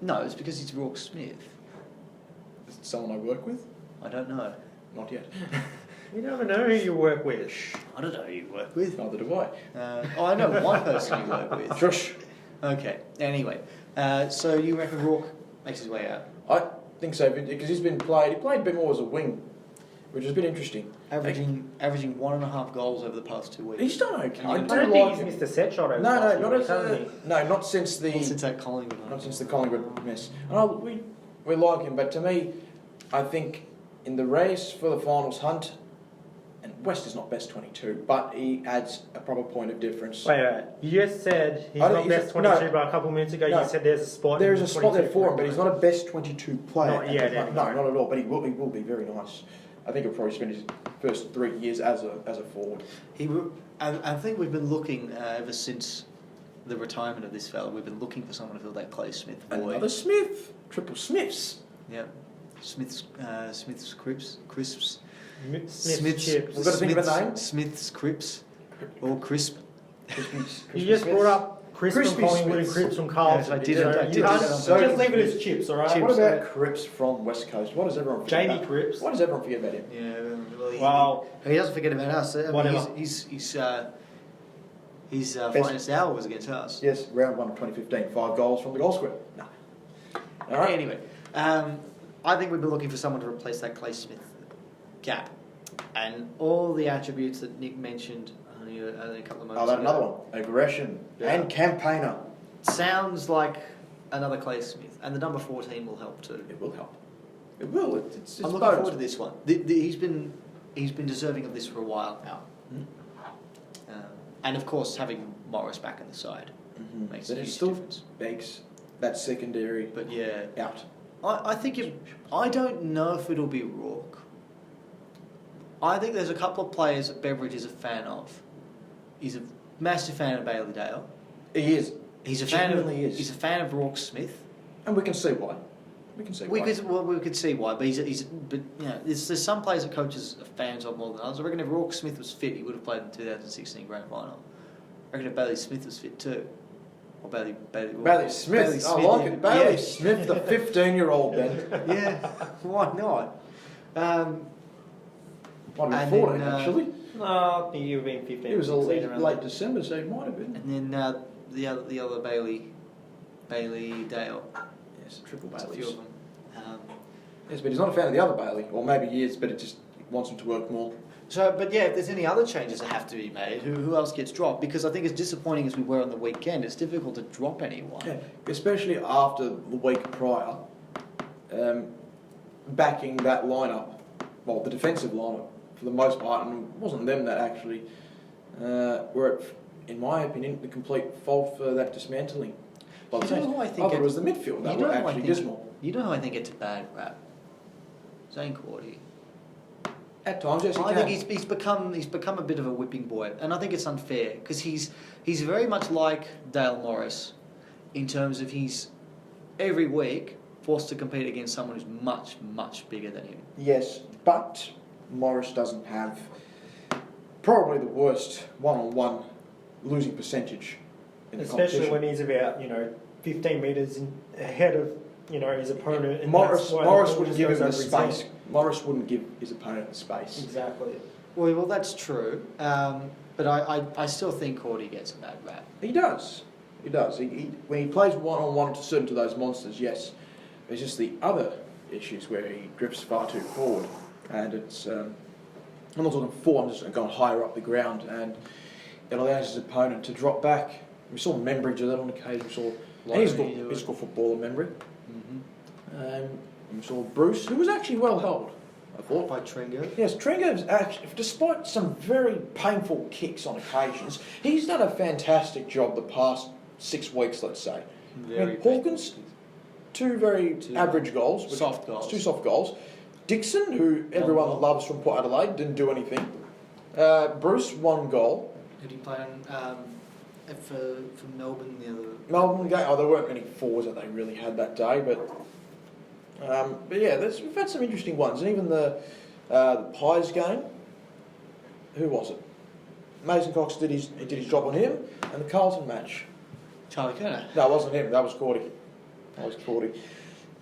No, it's because he's Rourke Smith. Is it someone I work with? I don't know. Not yet. You never know who you work with. I don't know who you work with. Neither do I. I know one person you work with. Josh. Okay. Anyway, so you reckon Rourke makes his way out? think so, because he played a bit more as a wing, which is a bit interesting. Averaging 1.5 goals over the past 2 weeks. He's done okay. I don't think he's missed a set shot over not since that Collingwood one. Not since the Collingwood mess. And we like him, but to me, I think in the race for the finals hunt, and West is not best 22, but he adds a proper point of difference. Wait. You just said he's not best 22, but a couple of minutes ago you said there's a spot. There is a spot there for him, but he's not a best 22 player. Not yet, no, not at all. But he will be very nice. I think he'll probably spend his first 3 years as a forward. I think we've been looking ever since the retirement of this fella. We've been looking for someone to fill that Clay Smith void. Another Smith, triple Smiths. Yeah, Smith's crisps. Smith's chips. We've got to think of a name. Smith's crisps or crisp. You just brought up Crisp from Crispy Collingwood and Smiths. Crips from Carlton. Yes, I did. Just leave it as chips, all right? What about Cripps from West Coast? What does everyone forget Jamie about? Cripps. What does everyone forget about him? Yeah, Well, he doesn't forget about us. I mean, Whatever. his finest hour was against us. Yes, round 1 of 2015, 5 goals from the goal square. No. All right. Anyway, I think we've been looking for someone to replace that Clay Smith gap, and all the attributes that Nick mentioned only a couple of moments Oh, that's ago. another one. Aggression and campaigner. Sounds like another Clay Smith, and the number 14 will help too. It will help. It will. It's I'm looking forward to this one. He's been deserving of this for a while now, and of course having Morris back in the side makes a huge difference. Makes that secondary, But yeah, out. I think I don't know if it'll be Rourke. I think there's a couple of players that Beveridge is a fan of. He's a massive fan of Bailey Dale. He is. He's a Genuinely is. He's a fan of Rourke Smith. And we can see why. We could see why, but there's some players that coaches are fans of more than others. I reckon if Rourke Smith was fit, he would have played in the 2016 Grand Final. I reckon if Bailey Smith was fit too, or Bailey Smith. I like it. Bailey Smith, the 15-year-old then. Yeah, why not? Might have And been 14 then, actually. no, I think you've been 15. It was a 16 around late there. December, so it might have been. And then the other Bailey Dale. Yes, triple There's a Baileys. few of them. Yes, but he's not a fan of the other Bailey, or maybe he is, but it just wants him to work more. So, but yeah, if there's any other changes that have to be made, who else gets dropped? Because I think as disappointing as we were on the weekend, it's difficult to drop anyone. Yeah, especially after the week prior, backing that lineup, well, the defensive lineup for the most part, and it wasn't them that actually were, in my opinion, the complete fault for that dismantling. By the You know teams. who I think it was the midfield that were actually dismal. You know who I think gets a bad rap? Zane Cordy. At times, yes, he I can. think he's become a bit of a whipping boy, and I think it's unfair because he's very much like Dale Morris, in terms of he's every week forced to compete against someone who's much bigger than him. Yes, but Morris doesn't have probably the worst one-on-one losing percentage in the Especially competition. when he's about 15 metres ahead of his opponent. And Morris that's why the wouldn't ball give him just the goes over his space. head. Morris wouldn't give his opponent the space. Exactly. Well, that's true, but I still think Cordy gets a bad rap. He does. He does. When he plays one-on-one to certain to those monsters, yes. There's just the other issues where he drifts far too forward, and it's. I'm not talking forward. I'm just going higher up the ground, and it allows his opponent to drop back. We saw Membry do that on occasion. We saw. And he's a good footballer, Membry. And we saw Bruce, who was actually well held, I thought. By Tringo. Yes, Tringo's actually, despite some very painful kicks on occasions, he's done a fantastic job the past 6 weeks, let's say. Hawkins, two average goals. Soft goals. 2 soft goals. Dixon, who everyone loves from Port Adelaide, didn't do anything. Bruce, 1 goal. Did he play for Melbourne the other? Melbourne game, there weren't many fours that they really had that day, but yeah, we've had some interesting ones. And even the Pies game, who was it? Mason Cox did his job on him, and the Carlton match. Charlie Kerner. No, it wasn't him. That was Cordy.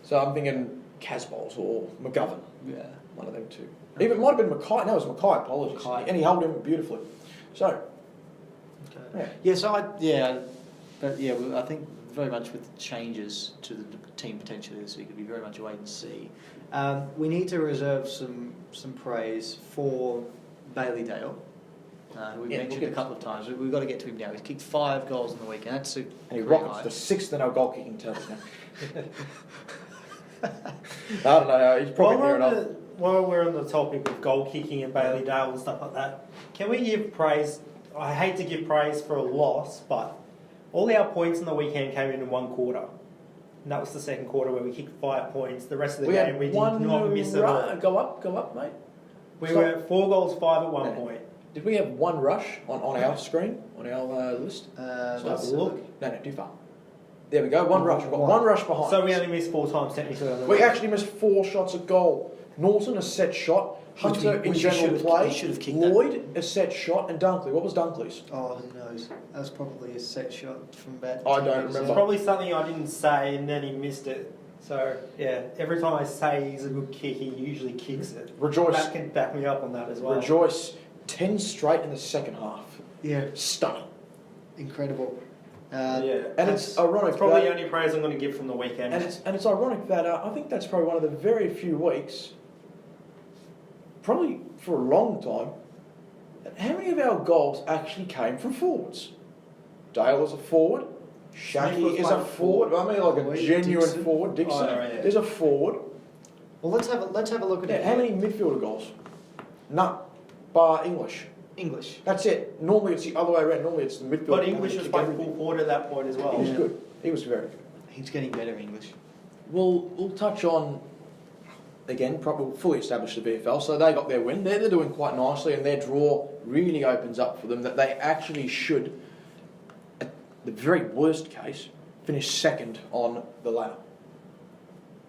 So I'm thinking Casbols or McGovern. Yeah. One of them two. Even it might have been Mackay. No, it was Mackay. Apologies. Mackay. And he held him beautifully. So. Okay. Yeah. I think very much with changes to the team potentially this week. It'll be very much a wait and see. We need to reserve some praise for Bailey Dale, who we mentioned a couple of times. We've got to get to him now. He's kicked 5 goals in the weekend. That's a And he career rockets high. the 6th in our goal kicking tally now. I don't know. He's probably near enough. While we're on the topic of goal kicking and Bailey Dale and stuff like that, can we give praise? I hate to give praise for a loss, but all our points in the weekend came in one quarter. And that was the second quarter where we kicked 5 points. The rest of the game, we did not miss at all. Go up, mate. We were at 4 goals, 5 at one point. Did we have one rush on our screen, on our list? Let's look. No, too far. There we go, one rush. We've got one rush behind. So we only missed 4 times technically on the We week. actually missed 4 shots at goal. Norton, a set shot. Hunter in which you general should've- play. you should've kicked that. Lloyd, a set shot. And Dunkley. What was Dunkley's? Oh, who knows? That was probably a set shot from about. I don't 10 remember. It's probably something I didn't say and then he missed it. So, yeah, every time I say he's a good kick, he usually kicks it. Rejoice. Matt can back me up on that as well. Rejoice. 10 straight in the second half. Yeah, Stunning. incredible. Yeah. And it's ironic. It's probably that- the only praise I'm going to give from the weekend. And it's ironic that I think that's probably one of the very few weeks, probably for a long time, that how many of our goals actually came from forwards? Dale is a forward. Smith Shaggy was is a playing forward. I mean, like a Wait, genuine Dixon. forward. Dixon Oh, yeah. is a forward. Well, let's have a look at Yeah, it. how many midfielder goals? None. Bar English. English? That's it. Normally it's the other way around. Normally it's the midfielder. But coming English to was kick playing everything. full forward at that point as well. He was Yeah. good. He was very good. He's getting better English. We'll touch on, again, probably fully established the VFL, so they got their win. They're doing quite nicely, and their draw really opens up for them that they actually should, at the very worst case, finish second on the ladder.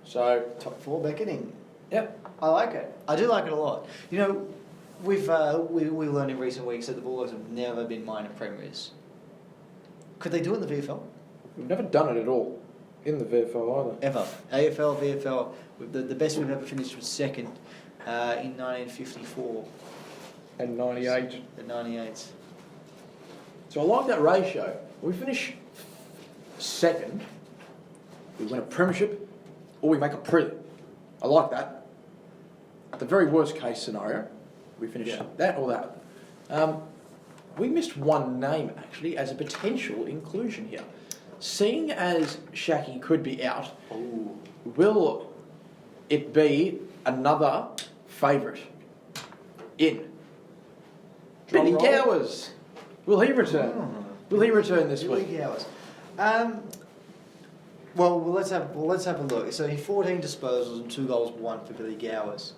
So, Top 4 beckoning. yep. I like it. I do like it a lot. You know, we've we learned in recent weeks that the Bulldogs have never been minor premiers. Could they do it in the VFL? We've never done it at all in the VFL either. Ever. AFL, VFL. The best we've ever finished was second in 1954, And 98. the 98s. So I like that ratio. We finish second, we win a premiership, or we make a prelim. I like that. The very worst case scenario, we finish that or that. We missed one name actually as a potential inclusion here. Seeing as Shaki could be out, will it be another favourite in Billy Roll. Gowers? Will he return? Will he return this Billy week? Gowers. Well, let's have a look. So 14 disposals and 2 goals, 1 for Billy Gowers.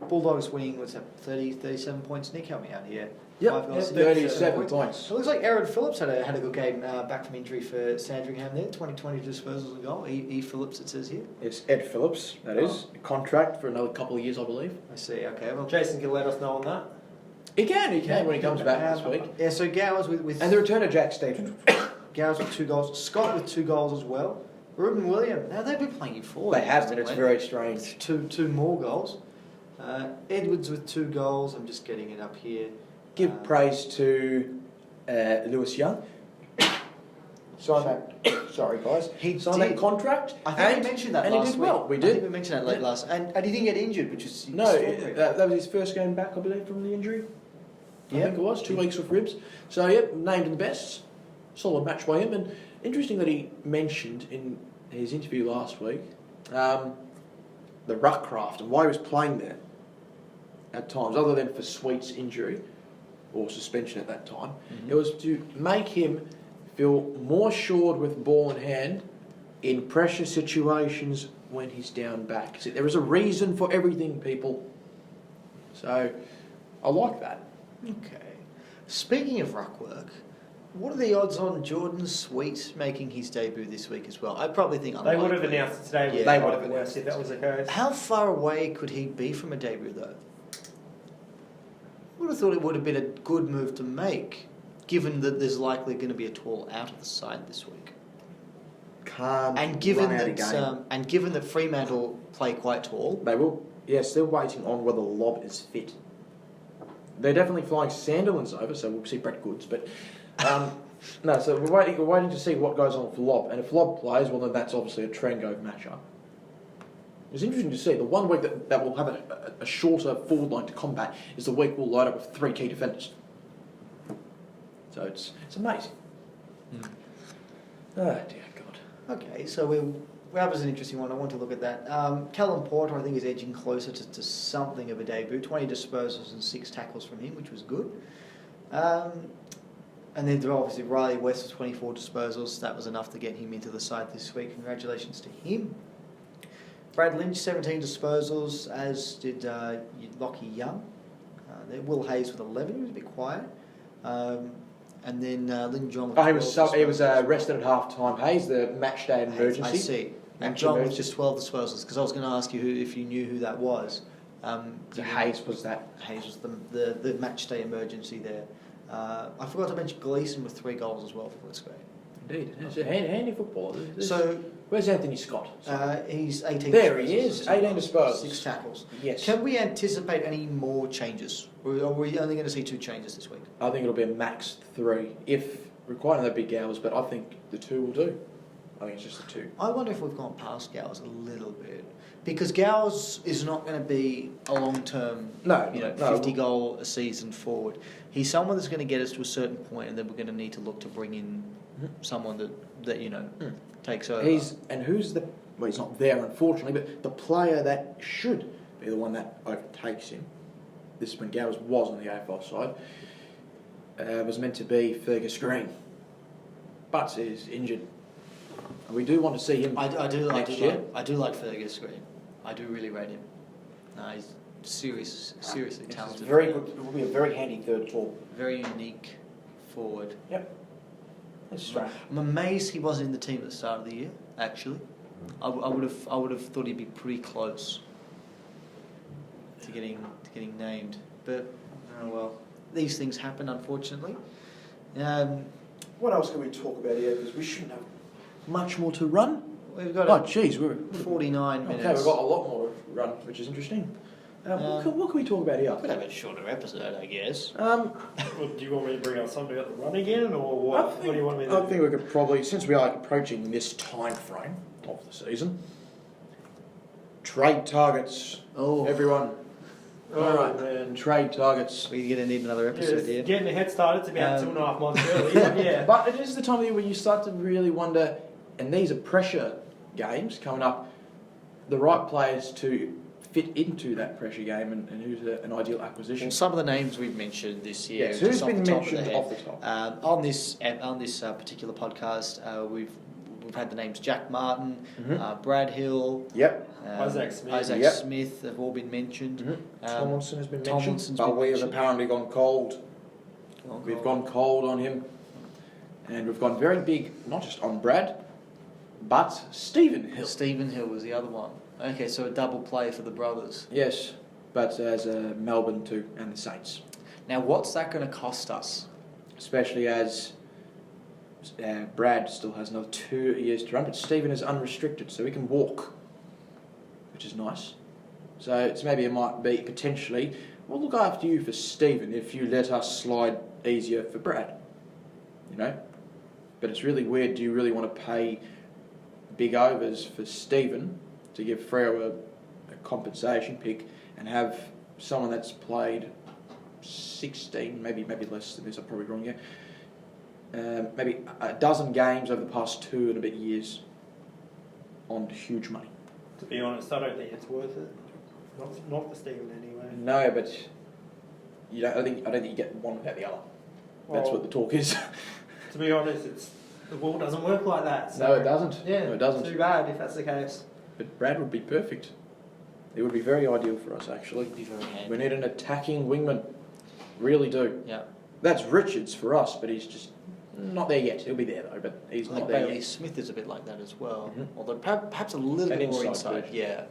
Bulldogs winning, what's that, 37 points? Nick, help me out here. Yep, 5 goals, 37 points. It looks like Aaron Phillips had a good game back from injury for Sandringham there. 20 disposals and goal. E. Phillips, it says here. It's Ed Phillips, that is. A contract for another couple of years, I believe. I see. Okay. Well, Jason can let us know on that. He can when he comes back this week. Yeah. So Gowers with And the return of Jack Stevens. Gowers with 2 goals. Scott with 2 goals as well. Ruben William. Now they've been playing in forward. They have, and it's very strange. Two more goals. Edwards with 2 goals. I'm just getting it up here. Give praise to Lewis Young. Sign that. Sorry, guys. He signed that did. contract. I think we mentioned that and last he did week. well. We I did. think we mentioned that late last, and he didn't get injured, which is No, extraordinary. that was his first game back, I believe, from the injury. I Yep. think it was 2 weeks with ribs. So yep, named in the best. Solid match by him, and interesting that he mentioned in his interview last week the ruck craft and why he was playing there at times, other than for Sweet's injury or suspension at that time. It was to make him feel more assured with ball in hand in pressure situations when he's down back. See, there is a reason for everything, people. So I like that. Okay. Speaking of ruck work, what are the odds on Jordan Sweet making his debut this week as well? I probably think They unlikely. would have announced it today. Yeah, with they the would have West announced if that was the case. How far away could he be from a debut though? I would have thought it would have been a good move to make, given that there's likely going to be a tall out of the side this week. Calm. And given that Fremantle play quite tall, They will. Yeah, still waiting on whether Lob is fit. They're definitely flying Sandilands over, so we'll see Brett Goods. But No, so we're waiting to see what goes on with Lob, and if Lob plays, well then that's obviously a Trengove matchup. It's interesting to see. The one week that will have a shorter forward line to combat is the week we'll load up with 3 key defenders. So it's amazing. Oh dear God. Okay, so that was an interesting one. I want to look at that. Callum Porter, I think, is edging closer to something of a debut. 20 disposals and 6 tackles from him, which was good. And then obviously Riley West with 24 disposals. That was enough to get him into the side this week. Congratulations to him. Brad Lynch, 17 disposals, as did Lockie Young. Will Hayes with 11. He was a bit quiet. And then Lynn John with 12 he was rested at half time. Hayes, the match day emergency. I see. And John with just 12 disposals, because I was going to ask you if you knew who that was. Hayes was that. Hayes was the match day emergency there. I forgot to mention Gleeson with 3 goals as well for Footscray. Indeed, it's a handy footballer. So where's Anthony Scott? He's 18. There he is, 18 disposals, 6 tackles. Yes. Can we anticipate any more changes, or are we only going to see 2 changes this week? I think it'll be a max 3, if requiring the big hours, but I think the 2 will do. I think it's just the 2. I wonder if we've gone past Gowers a little bit, because Gowers is not going to be a long-term, 50-goal a season forward. He's someone that's going to get us to a certain point, and then we're going to need to look to bring in someone that takes over. He's not there, unfortunately, but the player that should be the one that overtakes him, this is when Gowers was on the AFL side, was meant to be Fergus Green, but is injured. And we do want to see him next year. I do like Fergus Green. I do really rate him. He's seriously talented. Very good. It will be a very handy third tall. Very unique forward. Yep. That's right. I'm amazed he wasn't in the team at the start of the year. Actually, I would have thought he'd be pretty close to getting named. But oh well, these things happen, unfortunately. What else can we talk about here? Because we shouldn't have much more to run. We've got we're 49 minutes. Okay, we've got a lot more to run, which is interesting. What can we talk about here? Could have a shorter episode, I guess. Well, do you want me to bring up something about the run again, or what? What do you want me to do? I think we could probably, since we are approaching this time frame of the season, trade targets. Oh, everyone. All right, man. Trade targets. We're going to need another episode here. Getting a head start. It's about 2.5 months early. Yeah. But it is the time of year where you start to really wonder, and these are pressure games coming up, the right players to fit into that pressure game and who's an ideal acquisition. Well, some of the names we've mentioned this year. Yes, who's been mentioned off the top? On this particular podcast, we've had the names Jack Martin, Brad Hill, Isaac Smith. Isaac Smith have all been mentioned. Tomlinson has been mentioned, Tomlinson's but been we have mentioned. apparently gone cold. We've gone cold on him, and we've gone very big, not just on Brad, but Stephen Hill. Stephen Hill was the other one. Okay, so a double play for the brothers. Yes, but as Melbourne too, and the Saints. Now, what's that going to cost us? Especially as Brad still has another 2 years to run, but Stephen is unrestricted, so he can walk, which is nice. So it might be potentially, we'll look after you for Stephen if you let us slide easier for Brad. But it's really weird. Do you really want to pay big overs for Stephen to give Freo a compensation pick and have someone that's played 16, maybe less than this, I'm probably wrong here, maybe a dozen games over the past 2 and a bit years on huge money? To be honest, I don't think it's worth it. Not for Stephen anyway. No, but I don't think you get one without the other. That's what the talk is. To be honest, the ball doesn't work like that. So. No, it doesn't. Yeah, no, it doesn't. Too bad if that's the case. But Brad would be perfect. It would be very ideal for us, actually. Be very handy. We need an attacking wingman. Really do. Yeah. That's Richards for us, but he's just not there yet. He'll be there though, but he's not there Bailey yet. Smith is a bit like that as well. Mm-hmm. Although perhaps a little bit more inside. Position.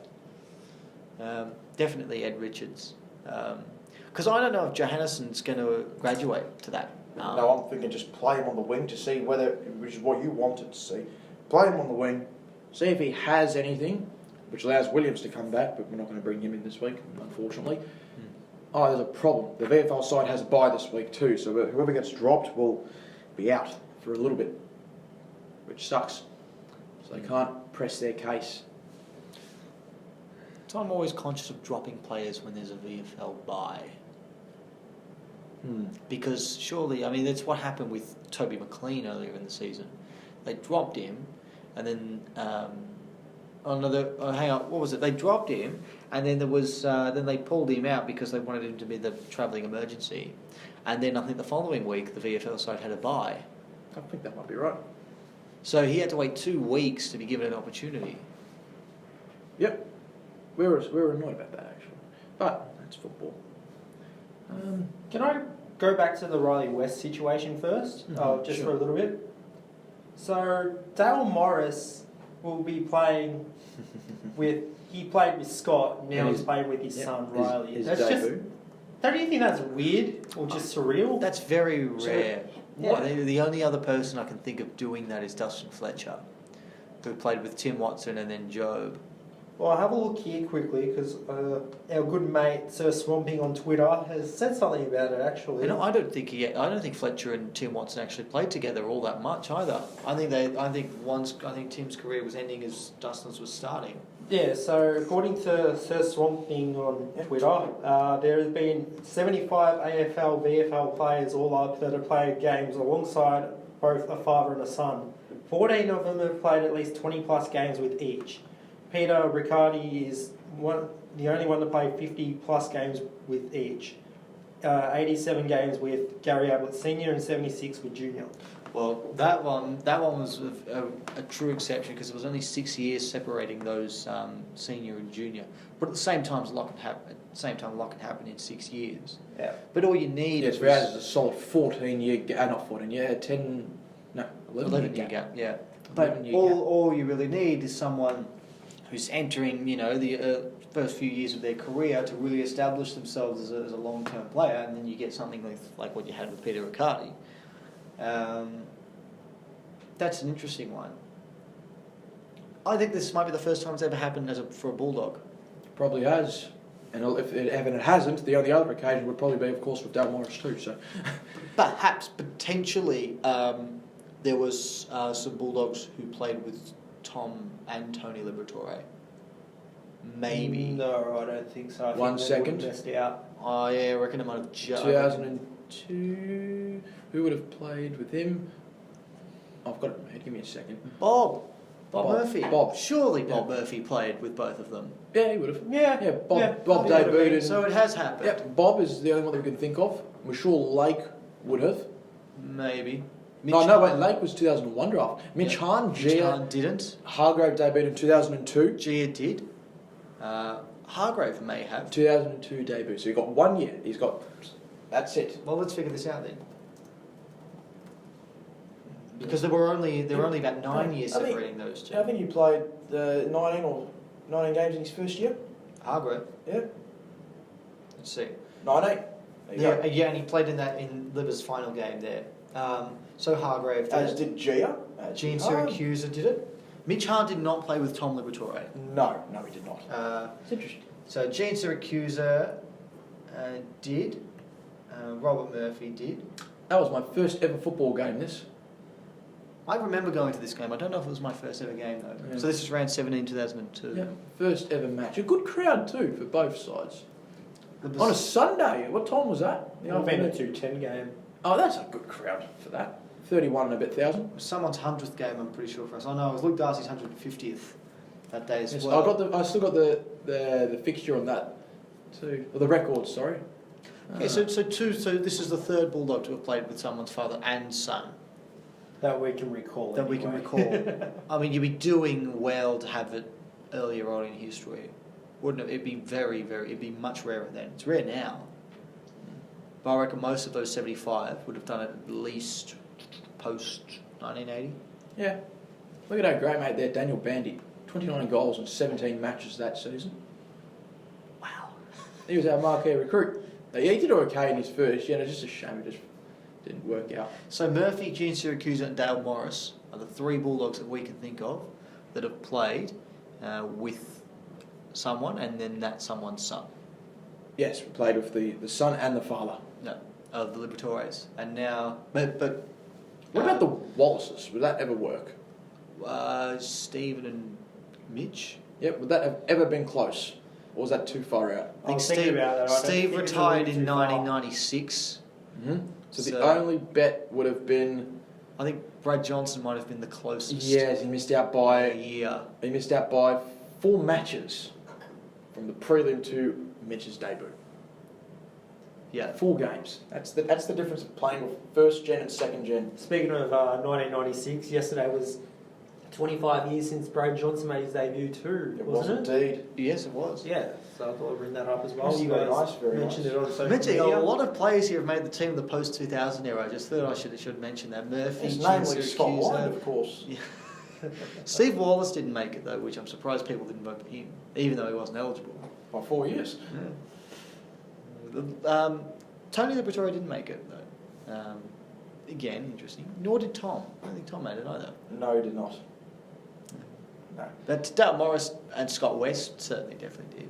Yeah. Definitely Ed Richards. Because I don't know if Johanneson's going to graduate to that. No, I'm thinking just play him on the wing to see which is what you wanted to see. Play him on the wing, see if he has anything, which allows Williams to come back, but we're not going to bring him in this week, unfortunately. Oh, there's a problem. The VFL side has a bye this week too, so whoever gets dropped will be out for a little bit, which sucks. So they can't press their case. So I'm always conscious of dropping players when there's a VFL bye. Because surely, I mean, that's what happened with Toby McLean earlier in the season. They dropped him, and then hang on, what was it? They dropped him, and then there was then they pulled him out because they wanted him to be the travelling emergency, and then I think the following week the VFL side had a bye, I think that might be right. so he had to wait 2 weeks to be given an opportunity. Yep. We were annoyed about that, actually. But that's football. Can I go back to the Riley West situation first, just sure. for a little bit? So Dale Morris will be playing with. He played with Scott. Now he's playing with his son Riley. His That's debut. just. Don't you think that's weird or just surreal? That's very rare. Yeah. The only other person I can think of doing that is Dustin Fletcher, who played with Tim Watson and then Job. Well, I'll have a look here quickly because our good mate Sir Swamping on Twitter has said something about it. Actually, I don't think Fletcher and Tim Watson actually played together all that much either. I think Tim's career was ending as Dustin's was starting. Yeah, so according to Sir Swamping on Twitter, there has been 75 AFL, VFL players all up that have played games alongside both a father and a son. 14 of them have played at least 20 plus games with each. Peter Riccardi is the only one to play 50 plus games with each. 87 games with Gary Ablett Senior and 76 with Junior. Well, that one was a true exception because it was only 6 years separating those senior and junior. But at the same time, a lot can happen in 6 years. Yeah. But all you need Yes, we had a solid 14-year gap. Not 14, yeah, 11 year gap. Yeah. 11 But year all you really need is someone who's entering, the first few years of their career to really establish themselves as a long-term player, and then you get something like what you had with Peter Riccardi. That's an interesting one. I think this might be the first time it's ever happened for a Bulldog. Probably has. And if it hasn't, the only other occasion would probably be, of course, with Dale Morris too. So, Perhaps, potentially, there was some Bulldogs who played with Tom and Tony Liberatore. Maybe. No, I don't think so. I think 1 they second. would've messed out. Oh yeah, I reckon it might have just... 2002, who would have played with him? I've got it in my head, give me a second. Bob Bob. Murphy. Bob. Surely Bob Yeah. Murphy played with both of them. Yeah, he would have. Yeah. Bob debuted in... So it has happened. Yep, Bob is the only one that we can think of. We're sure Lake would have. Maybe. Lake was 2001 draft. Mitch Hahn, Mitch Gia, Hahn didn't. Hargrave debuted in 2002. Gia did. Hargrave may have. 2002 debut. So he got 1 year. He's got... That's it. Well, let's figure this out then. Because there were only about 9 years I think- separating those two. I think he played 19 games in his first year. Hargrave. Yeah. Let's see. 19. There you go. Yeah, and he played in Liver's final game there. So Hargrave did. As did Gia. Gene Siracusa did it. Mitch Hahn did not play with Tom Liberatore. No, he did not. It's interesting. So Gene Siracusa did. Robert Murphy did. That was my first ever football game, this. I remember going to this game. I don't know if it was my first ever game though. Yeah. So this was around 2002. Yeah, first ever match. A good crowd too for both sides. On a Sunday. What time was that? It would have been a 2-10 game. Oh, that's a good crowd for that. 31 and a bit thousand. It was someone's 100th game, I'm pretty sure, for us. I know it was Luke Darcy's 150th that day as Yes, well. I still got the fixture on that too. Or the record, sorry. Okay, so this is the third Bulldog to have played with someone's father and son. That we can recall. That we can recall. I mean, you'd be doing well to have it earlier on in history, wouldn't it? It'd be it'd be much rarer then. It's rare now. But I reckon most of those 75 would have done it at least post 1980. Yeah. Look at our great mate there, Daniel Bandy. 29 goals in 17 matches that season. Wow. He was our marquee recruit. He did okay in his first year, and it's just a shame it just didn't work out. So Murphy, Gene Siracusa and Dale Morris are the three Bulldogs that we can think of that have played with someone and then that someone's son. Yes, we played with the son and the father. No, of the Liberatores. And now, but What about the Wallaces? Would that ever work? Stephen and Mitch. Yep. Would that have ever been close? Or was that too far out? I think was thinking about that. I don't Steve think it's retired really in too far. 1996. Mm-hmm. So the So- only bet would have been... I think Brad Johnson might have been the closest. Yes, he missed out By a by... year. He missed out by 4 matches from the prelim to Mitch's debut. Yeah. 4 games. That's the difference of playing with first gen and second gen. Speaking of 1996, yesterday was 25 years since Brad Johnson made his debut too, It was wasn't it? indeed. Yes, it was. Yeah, so I thought I'd bring that up as well. That's You very guys nice, very mentioned nice. it on social Mentioning media. a lot of players here have made the team in the post 2000 era. I just thought I should mention that. Murphy, His Chin, name was Scott Syracuse, White, of course. Yeah. Steve Wallace didn't make it though, which I'm surprised people didn't vote for him, even though he wasn't eligible. By 4 years. Tony Liberatore didn't make it though. Again, interesting. Nor did Tom. I don't think Tom made it either. No, he did not. No. But Dale Morris and Scott West certainly definitely did.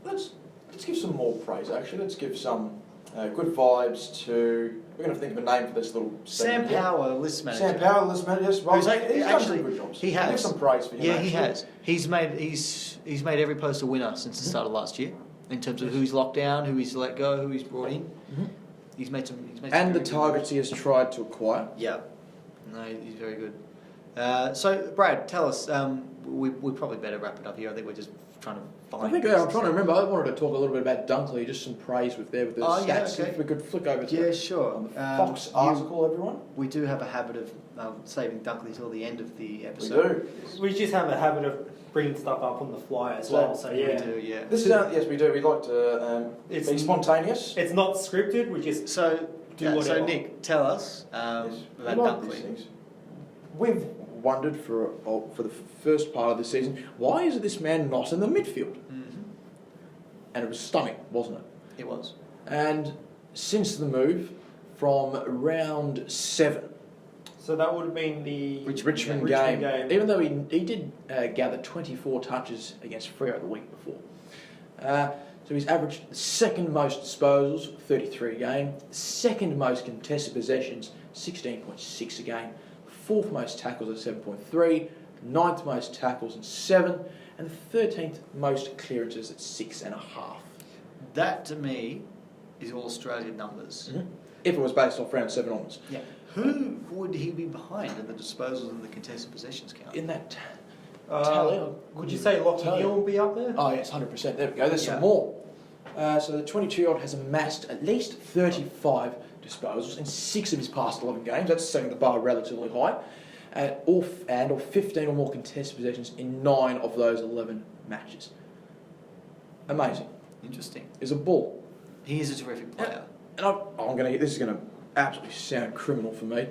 Let's give some more praise, actually. Let's give some good vibes to... We're going to think of a name for this little Sam segment here. Power, list manager. Sam Power, list manager. Yes, Who's right. like- He's actually, done some good jobs. he has. Give some praise for him, Yeah, actually. he has. He's made every post a winner since the start of last year in terms of who he's locked down, who he's let go, who he's brought in. Mm-hmm. He's made some. And the very good targets he has tried to acquire. Yeah, no, he's very good. So, Brad, tell us. We probably better wrap it up here. I think we're just trying to find. I think I'm trying to remember. I wanted to talk a little bit about Dunkley, just some praise with the Oh, stats. yeah, okay. If we could flick over to Yeah, sure. on the Fox article, everyone. We do have a habit of saving Dunkley till the end of the We episode. do. We just have a habit of bringing stuff up on the fly as well. So We yeah, do, yeah. This is yes, we do. We'd like to It's be spontaneous. it's not scripted. We just So, Do whatever. so Nick, tell us Yes. about We like these Dunkley. things. We've wondered for the first part of the season, why is this man not in the midfield? Mm-hmm. And it was stunning, wasn't it? It was. And since the move from round 7, so that would have been the Richmond game, even though he did gather 24 touches against Freo the week before. So he's averaged the second most disposals, 33 a game, second most contested possessions, 16.6 a game, fourth most tackles at 7.3, ninth most tackles at 7, and the 13th most clearances at 6.5. That to me is all Australian numbers. Mm-hmm. If it was based off round 7 onwards. Yeah. Who would he be behind in the disposals and the contested possessions count? In that tally, would you say Lockie Tally. Hill will be up there? Oh yes, 100%. There we go. There's Yeah. some more. So the 22-year-old has amassed at least 35 disposals in 6 of his past 11 games. That's setting the bar relatively high. Or 15 or more contested possessions in 9 of those 11 matches. Amazing. Interesting. Is a bull. He is a terrific player. And this is going to absolutely sound criminal for me.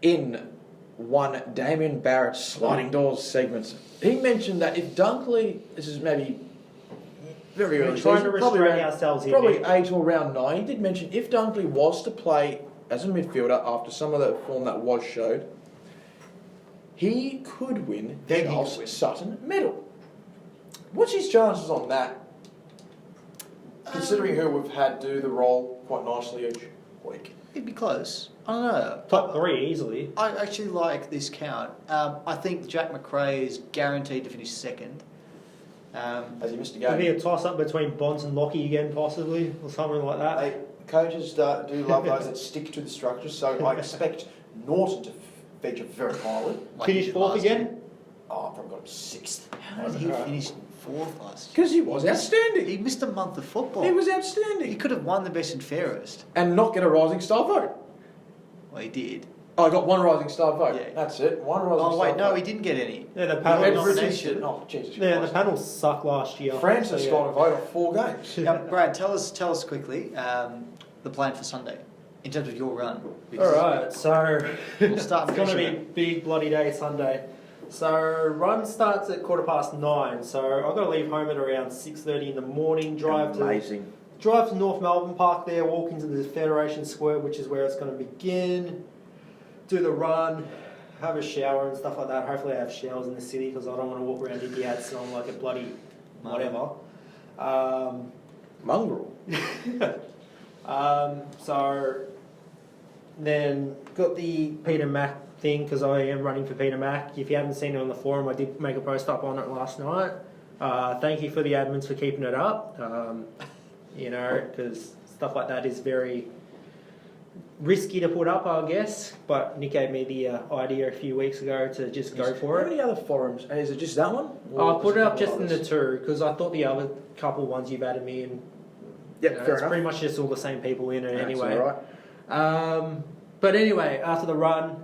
In one Damien Barrett's Sliding Doors segment, he mentioned that if Dunkley, this is maybe very We're early trying season, to probably restrain around, ourselves here. probably Nick. 8 or round 9, he did mention if Dunkley was to play as a midfielder after some of the form that was showed, he could win the Then he Charles could win. Sutton medal. What's his chances on that? Considering who we've had do the role quite nicely each week. He'd be close. I don't know. Top 3 easily. I actually like this count. I think Jack McRae is guaranteed to finish second. As he missed a Could be game. a toss up between Bonds and Lockie again, possibly, or something like that. Hey, coaches do love those that stick to the structure, so I expect Norton to feature very highly. like he Finish did 4th last year. again. Oh, I've probably got him 6th. How did he finish 4th last year? Because he was outstanding. He missed a month of football. He was He outstanding. could have won the best and fairest. And not get a Rising Star vote. Well, he did. Oh, I got 1 Rising Star vote. Yeah. That's it. 1 Rising Star Oh, wait, vote. no, he didn't get any. Yeah, the Ed panel Richards nomination. did. Oh, Jesus Yeah, the Christ. panel sucked last year. Francis So, got a vote of 4 games. Now, Brad, tell us quickly the plan for Sunday in terms of your run. All right, so We'll start it's going to be a measuring. big bloody day Sunday. So run starts at 9:15. So I've got to leave home at around 6:30 in the morning. Drive to North Melbourne Park there. Walk into the Federation Square, which is where it's going to begin. Do the run. Have a shower and stuff like that. Hopefully I have showers in the city because I don't want to walk around Idiot smelling like a bloody whatever. Mongrel. So then got the Peter Mac thing because I am running for Peter Mac. If you haven't seen it on the forum, I did make a post up on it last night. Thank you for the admins for keeping it up. Because stuff like that is very risky to put up, I guess. But Nick gave me the idea a few weeks ago to just go for How it. many other forums? Is it just that one? I'll put it up just in the the two because I thought the other couple ones you've added me in. Yep, fair it's enough. pretty much just all the same people in it That's anyway. all right. But anyway, after the run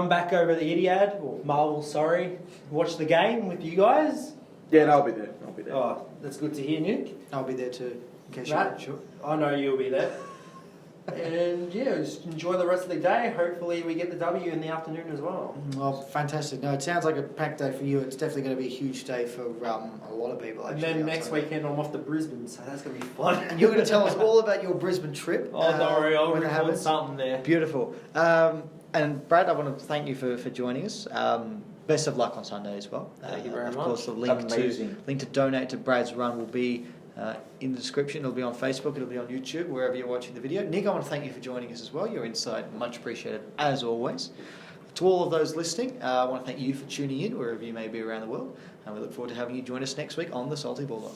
back over the Idiad, or Marvel, sorry, watch the game with you guys. Yeah, no, I'll be there. Oh, that's good to hear, Nick. I'll be there too, in case Matt? you're sure. I know you'll be there. And yeah, just enjoy the rest of the day. Hopefully we get the W in the afternoon as well. Well, fantastic. No, it sounds like a packed day for you. It's definitely going to be a huge day for a lot of people, And actually. then next weekend I'm off to Brisbane, so that's going to be fun. And you're going to tell us all about your Brisbane trip. Oh, don't worry, I'll when it record happens. something there. Beautiful. And Brad, I want to thank you for joining us. Best of luck on Sunday as well. Thank you very of much. course, the link Amazing. to donate to Brad's run will be in the description. It'll be on Facebook. It'll be on YouTube, wherever you're watching the video. Nick, I want to thank you for joining us as well. Your insight, much appreciated as always. To all of those listening, I want to thank you for tuning in wherever you may be around the world. And we look forward to having you join us next week on the Salty Bulldog.